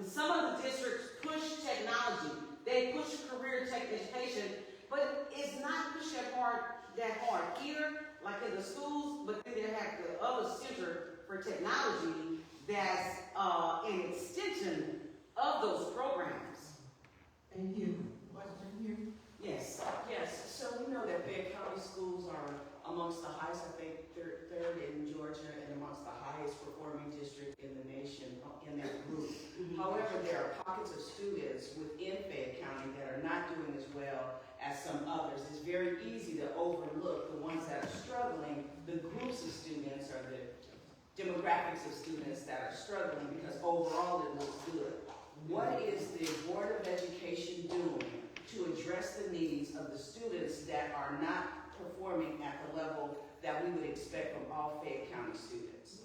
Some of the districts push technology. They push career tech education, but it's not pushed that hard here, like in the schools, but then they have the other center for technology that's an extension of those programs. Thank you. Question here? Yes. Yes, so we know that Fayette County schools are amongst the highest, I think, third in Georgia, and amongst the highest performing district in the nation in that group. However, there are pockets of students within Fayette County that are not doing as well as some others. It's very easy to overlook the ones that are struggling, the groups of students or the demographics of students that are struggling, because overall it looks good. What is the Board of Education doing to address the needs of the students that are not performing at the level that we would expect from all Fayette County students?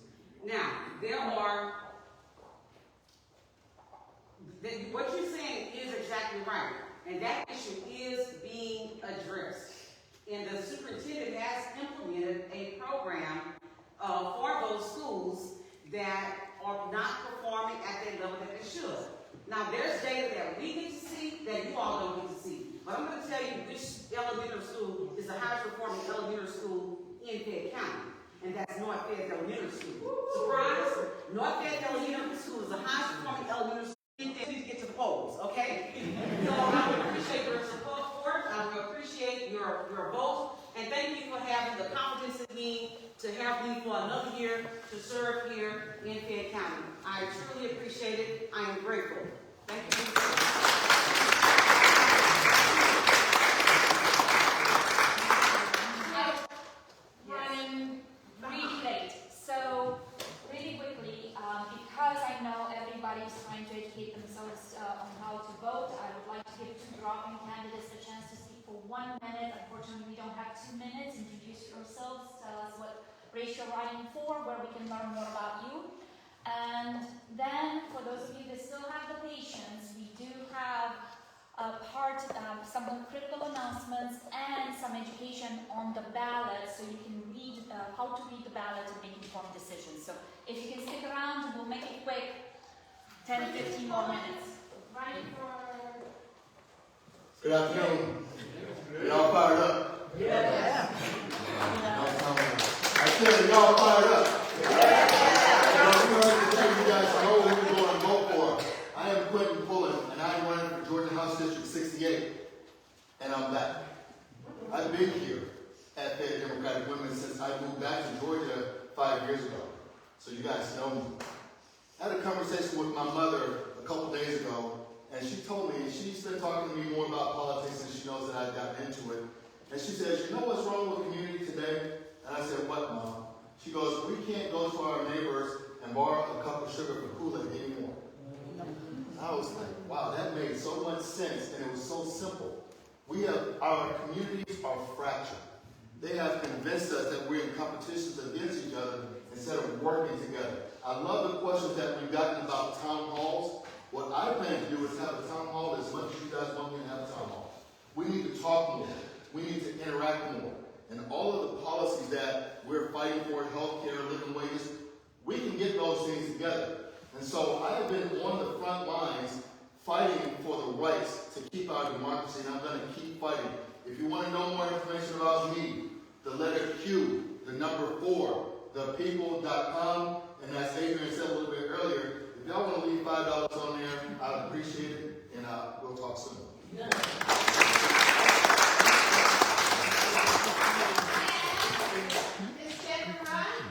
Now, what you're saying is exactly right, and that issue is being addressed. And the superintendent has implemented a program for those schools that are not performing at the level that they should. Now, there's data that we get to see that you all don't get to see. But I'm going to tell you which elementary school is the highest performing elementary school in Fayette County, and that's North Fayette Elementary School. Surprise! North Fayette Elementary School is the highest performing elementary school. Please get to the polls, okay? So I would appreciate your support. I would appreciate your vote, and thank you for having the confidence in me to have me for another year to serve here in Fayette County. I truly appreciate it. I am grateful. Thank you. Running really late. So really quickly, because I know everybody's trying to educate themselves on how to vote, I would like to give 2 drop-in candidates a chance to speak for 1 minute. Unfortunately, we don't have 2 minutes. Introduce yourselves, tell us what race you're running for, where we can learn more about you. And then, for those of you that still have the patience, we do have some critical announcements and some education on the ballot, so you can read how to read the ballot and make informed decisions. So if you can stick around, we'll make it quick, 10 to 15 more minutes. Running for... Good afternoon. Y'all fired up? Yeah. I said, y'all fired up? I'm going to tell you guys who we're going to vote for. I am Quentin Pullen, and I'm running for Georgia House District 68, and I'm back. I've been here at Fayette Democratic Women since I moved back to Georgia 5 years ago, so you guys know me. I had a conversation with my mother a couple days ago, and she told me she's been talking to me more about politics and she knows that I've gotten into it. And she says, you know what's wrong with the community today? And I said, what, Mom? She goes, we can't go to our neighbors and borrow a cup of sugar for Kool-Aid anymore. I was like, wow, that made so much sense, and it was so simple. Our communities are fractured. They have convinced us that we're in competitions against each other instead of working together. I love the questions that we've gotten about town halls. What I plan to do is have a town hall as much as you guys want me to have a town hall. We need to talk more. We need to interact more. And all of the policies that we're fighting for, healthcare, living wages, we can get those things together. And so I have been on the front lines fighting for the rights to keep our democracy, and I'm going to keep fighting. If you want to know more information about me, the letter Q, the number 4, thepeople.com, and as Adrian said a little bit earlier, if y'all want to leave $5 on there, I'd appreciate it, and we'll talk soon. Yeah.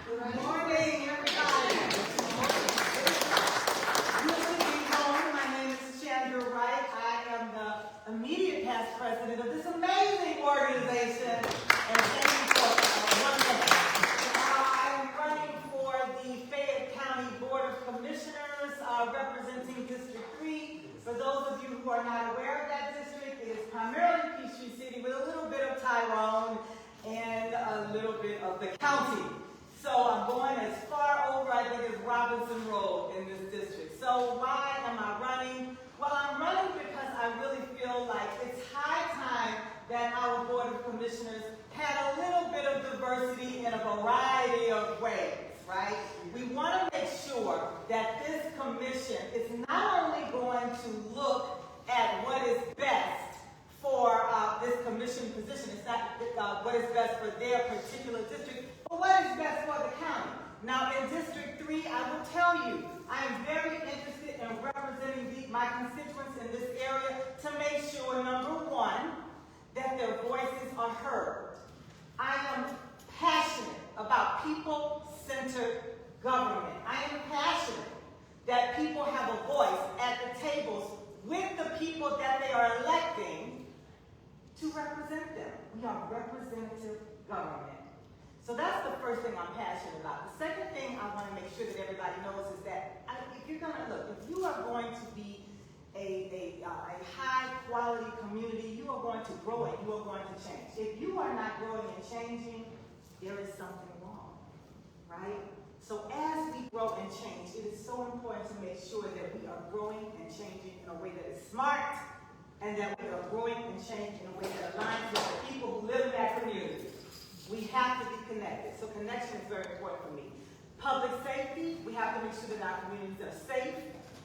Good morning, everybody. You should be home president of this amazing organization. And thank you for 1 minute. I'm running for the Fayette County Board of Commissioners, representing District 3. For those of you who are not aware of that district, it is primarily Peachtree City with a little bit of Tyrone and a little bit of the county. So I'm going as far over, I think, as Robinson Road in this district. So why am I running? Well, I'm running because I really feel like it's high time that our Board of Commissioners had a little bit of diversity in a variety of ways, right? We want to make sure that this commission is not only going to look at what is best for this commission position, it's not what is best for their particular district, but what is best for the county. Now, in District 3, I will tell you, I am very interested in representing my constituents in this area to make sure, number one, that their voices are heard. I am passionate about people-centered government. I am passionate that people have a voice at the tables with the people that they are electing to represent them. We are representative government. So that's the first thing I'm passionate about. The second thing I want to make sure that everybody knows is that if you're going to look, if you are going to be a high quality community, you are going to grow and you are going to change. If you are not growing and changing, there is something wrong, right? So as we grow and change, it is so important to make sure that we are growing and changing in a way that is smart, and that we are growing and changing in a way that aligns with the people who live in that community. We have to be connected. So connection is very important for me. Public safety, we have to make sure that our communities are safe,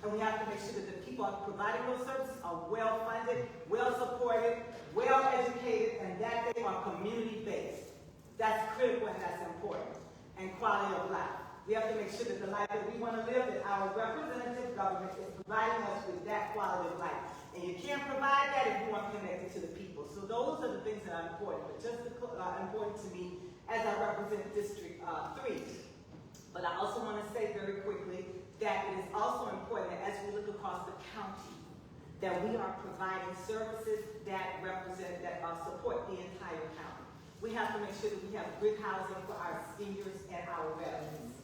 and we have to make sure that the people providing those services are well funded, well supported, well educated, and that they are community based. That's critical and that's important. And quality of life. We have to make sure that the life that we want to live, that our representative government is providing us with that quality of life. And you can't provide that if you aren't connected to the people. So those are the things that are important, but just important to me as I represent District 3. But I also want to say very quickly that it is also important that as we look across the county, that we are providing services that represent, that support the entire county. We have to make sure that we have good housing for our seniors and our veterans.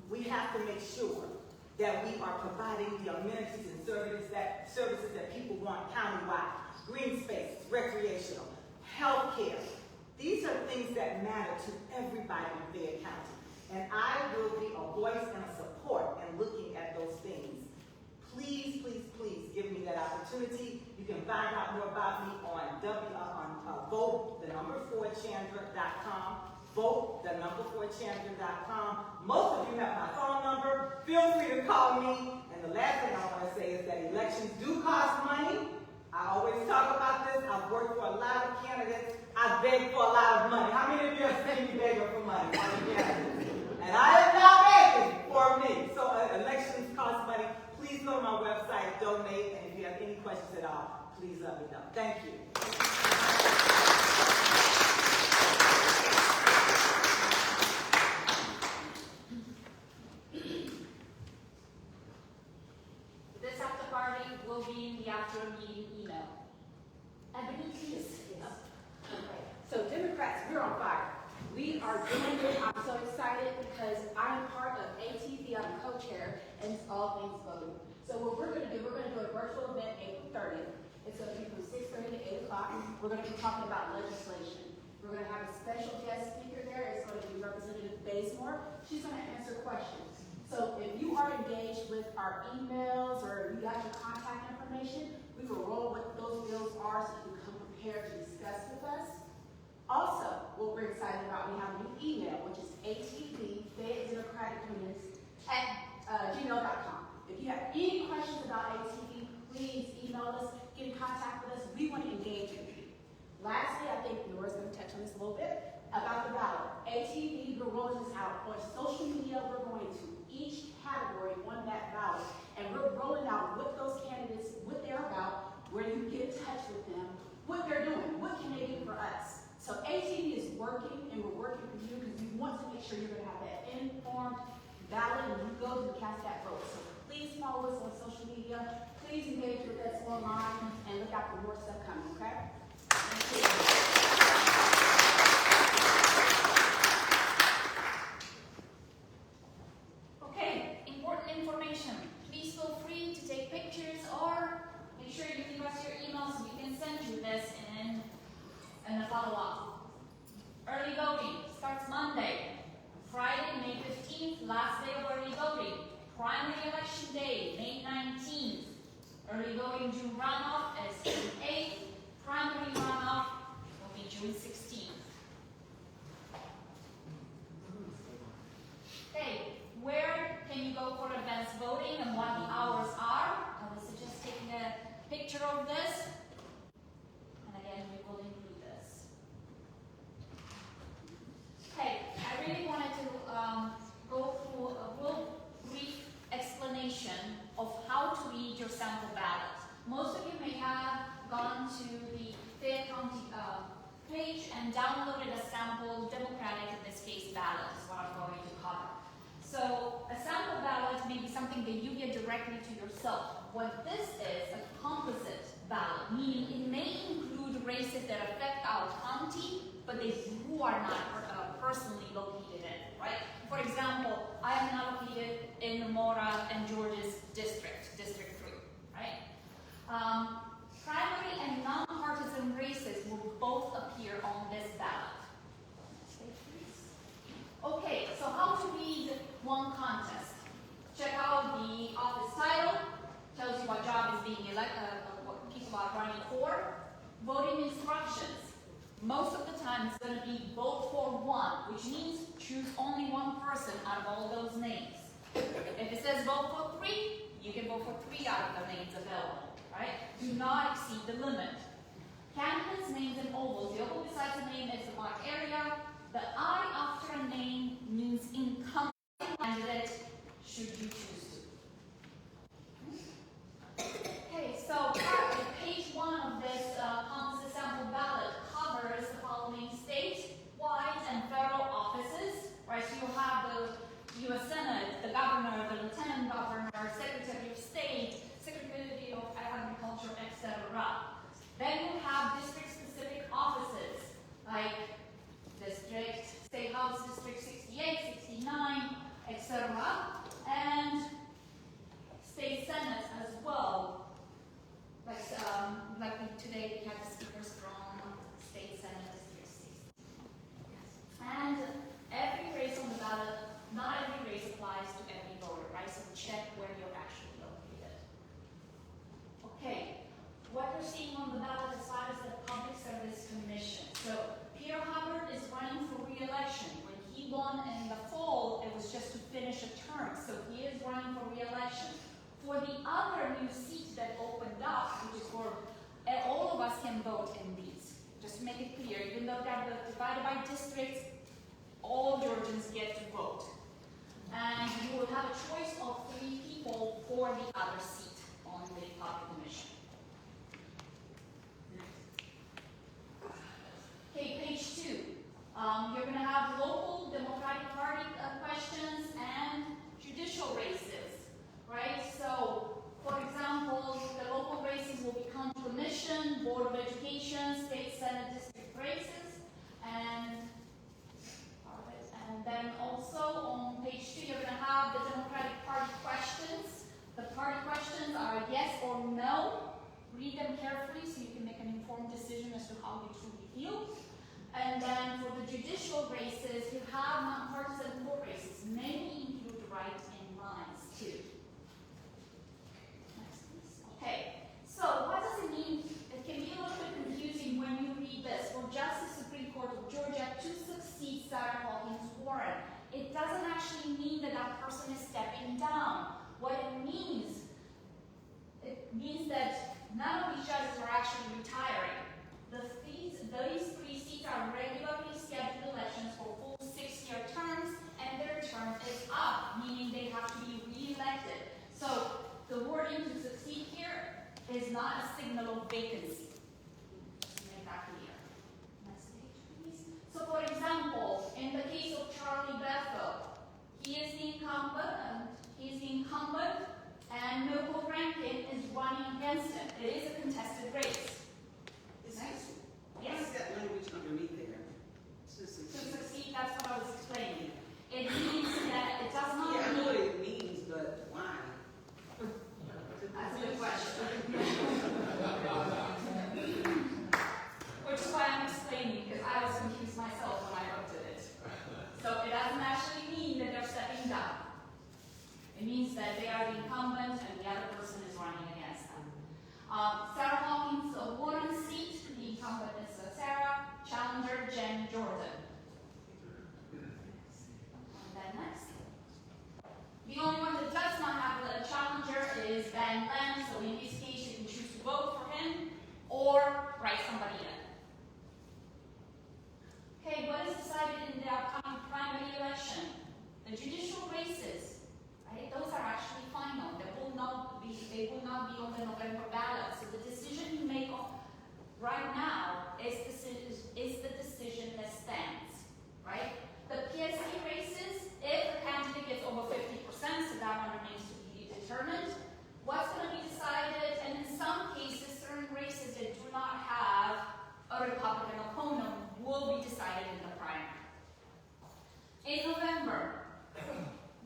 We have to make sure that we are providing the amenities and services that people want countywide. Green spaces, recreational, health care. These are things that matter to everybody in Fayette County. And I will be a voice and a support in looking at those things. Please, please, please give me that opportunity. You can find out more about me on vote4chandra.com. Vote4chandra.com. Most of you have my phone number. Feel free to call me. And the last thing I want to say is that elections do cost money. I always talk about this. I've worked for a lot of candidates. I've begged for a lot of money. How many of you have seen me begging for money? And I am not begging for me. So elections cost money. Please go to my website, donate, and if you have any questions at all, please let me know. Thank you. This after party will be in the after meeting email. Ebony, please. Okay. So Democrats, we're on fire. We are doing it. I'm so excited because I'm part of ATV. I'm a co-chair, and it's all things voting. So what we're going to do, we're going to do a virtual event April 30th. It's going to be from 6:30 to 8 o'clock. We're going to be talking about legislation. We're going to have a special guest speaker there. It's going to be Representative Bazemore. She's going to answer questions. So if you are engaged with our emails or you got your contact information, we will roll what those bills are so you can come prepared to discuss with us. Also, what we're excited about, we have a new email, which is atv@gmail.com. If you have any questions about ATV, please email us, get in contact with us. We want to engage with you. Lastly, I think Nora's going to touch on this a little bit about the ballot. ATV, we're rolling this out on social media. We're going to each category on that ballot, and we're rolling out what those candidates, what they're about, where you get in touch with them, what they're doing, what can they do for us. So ATV is working, and we're working for you because we want to make sure you're going to have that informed ballot when you go to cast that vote. So please follow us on social media. Please engage with us online and look out for more stuff coming, okay? Early voting June runoff is June 8th. Primary runoff will be June 16th. Okay, where can you go for advanced voting and what the hours are? I would suggest taking a picture of this. And again, we will include this. Okay, I really wanted to go through a real brief explanation of how to read your sample ballot. Most of you may have gone to the Fayette County page and downloaded a sample Democratic, in this case, ballot is what I'm going to cover. So a sample ballot may be something that you get directly to yourself. What this is, a composite ballot, meaning it may include races that affect our county, but you are not personally located in, right? For example, I am not located in the Maura and George's district, District 3, right? Primary and non-partisan races will both appear on this ballot. Okay, so how to read one contest. Check out the office title, tells you what job is being elected, what people are running for. Voting instructions. Most of the time it's going to be vote for one, which means choose only one person out of all those names. If it says vote for 3, you can vote for 3 out of the names available, right? Do not exceed the limit. Candidates' names in ovals. The oval besides the name is the marked area. The I after a name means incumbent candidate, should you choose to. Okay, so page 1 of this composite sample ballot covers the following state-wide and federal offices, right? So you have the U.S. Senate, the governor, the lieutenant governor, secretary of state, secretary of agriculture, etc. Then you have district-specific offices, like district, state house, district 68, 69, etc. And state senate as well. Like today we had the speakers from state senate district 60. And every race on the ballot, not every race applies to every voter, right? So check where you're actually located. Okay, what you're seeing on the ballot as far as the Public Service Commission. So Peter Hubbard is running for re-election. When he won in the fall, it was just to finish a term. So he is running for re-election. For the other new seats that opened up, which is for all of us can vote in these. Just to make it clear, even though they're divided by districts, all Georgians get to vote. And you will have a choice of 3 people for the other seat on the Public Commission. Okay, page 2. You're going to have local Democratic Party questions and judicial races, right? So, for example, the local races will be County Commission, Board of Education, State Senate district races, and then also on page 2 you're going to have the Democratic Party questions. The party questions are yes or no. Read them carefully so you can make an informed decision as to how you truly feel. And then for the judicial races, you have nonpartisan court races. Many include write-in lines too. Next, please. Okay, so what does it mean? It can be a little bit confusing when you read this. For Justice Supreme Court of Georgia to succeed Sarah Hawkins Warren, it doesn't actually mean that that person is stepping down. What it means that none of these judges are actually retiring. These 3 seats are regularly scheduled elections for full 6-year terms, and their term is up, meaning they have to be re-elected. So the wording to succeed here is not a signal of vacancy. Just to make that clear. Next page, please. So for example, in the case of Charlie Bethel, he is the incumbent, and Melville Rankin is running against him. It is a contested race. Next. Yes. What is that language underneath there? To succeed, that's what I was explaining. It means that it does not I mean... know what it means, but why? That's a good question. Sarah Hawkins, Warren seat, the incumbent is Sarah, challenger Jen Jordan. And then next. The only one that does not have a challenger is Ben Lamb, so in this case you can choose to vote for him or write somebody in. Okay, what is decided in the upcoming primary election? The judicial races, right? Those are actually final. They will not be on the November ballot. So the decision you make right now is the decision that stands, right? The PSC races, if the candidate gets over 50%, so that one remains to be determined. What's going to be decided, and in some cases, certain races that do not have a Republican opponent will be decided in the primary. In November,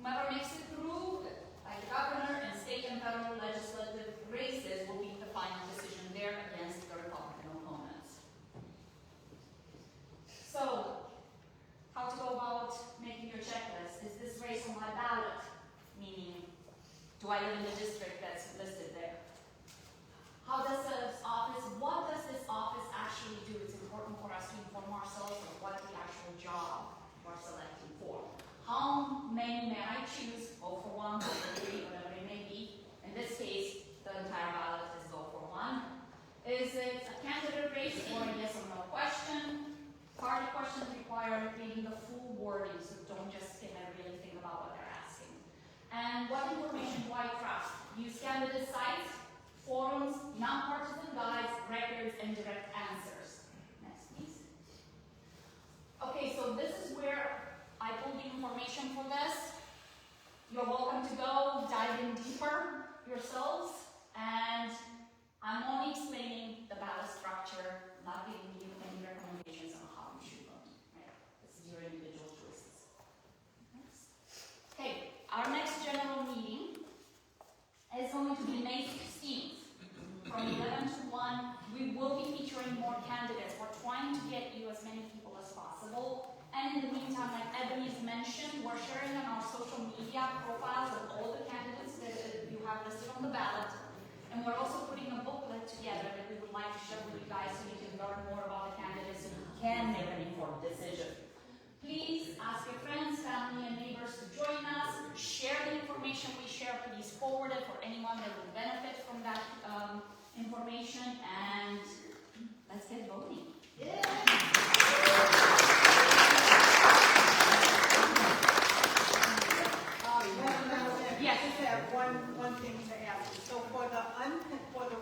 whoever makes it through, like governor and state and federal legislative races, will be the final decision there against the Republican opponents. So, how to go about making your checklist? Is this race on my ballot? Meaning, do I live in the district that's listed there? How does this office, what does this office actually do? It's important for us to inform ourselves of what the actual job we're selecting for. How many may I choose? Vote for one, vote for three, whatever it may be. In this case, the entire ballot is vote for one. Is it a candidate race or a yes or no question? Party questions require reading the full wording, so don't just skim and really think about what they're asking. And what information do I trust? Use candidate sites, forums, non-partisan guides, records, and direct answers. Next, please. Okay, so this is where I pulled the information for this. You're welcome to go dive in deeper yourselves, and I'm only explaining the ballot structure, not giving you any recommendations on how you should vote. Right? This is your individual choices. Next. Okay, our next general meeting is going to be May 16th. From 11 to 1, we will be featuring more candidates. We're trying to get you as many people as possible. And in the meantime, like Ebony's mentioned, we're sharing on our social media profiles of all the candidates that you have listed on the ballot. And we're also putting a booklet together that we would like to share with you guys so you can learn more about the candidates and you can make an informed decision. Please ask your friends, family, and neighbors to join us. Share the information we share. Please forward it for anyone that will benefit from that information. And let's get voting. Yeah. Yes, I just have one thing to ask. So for the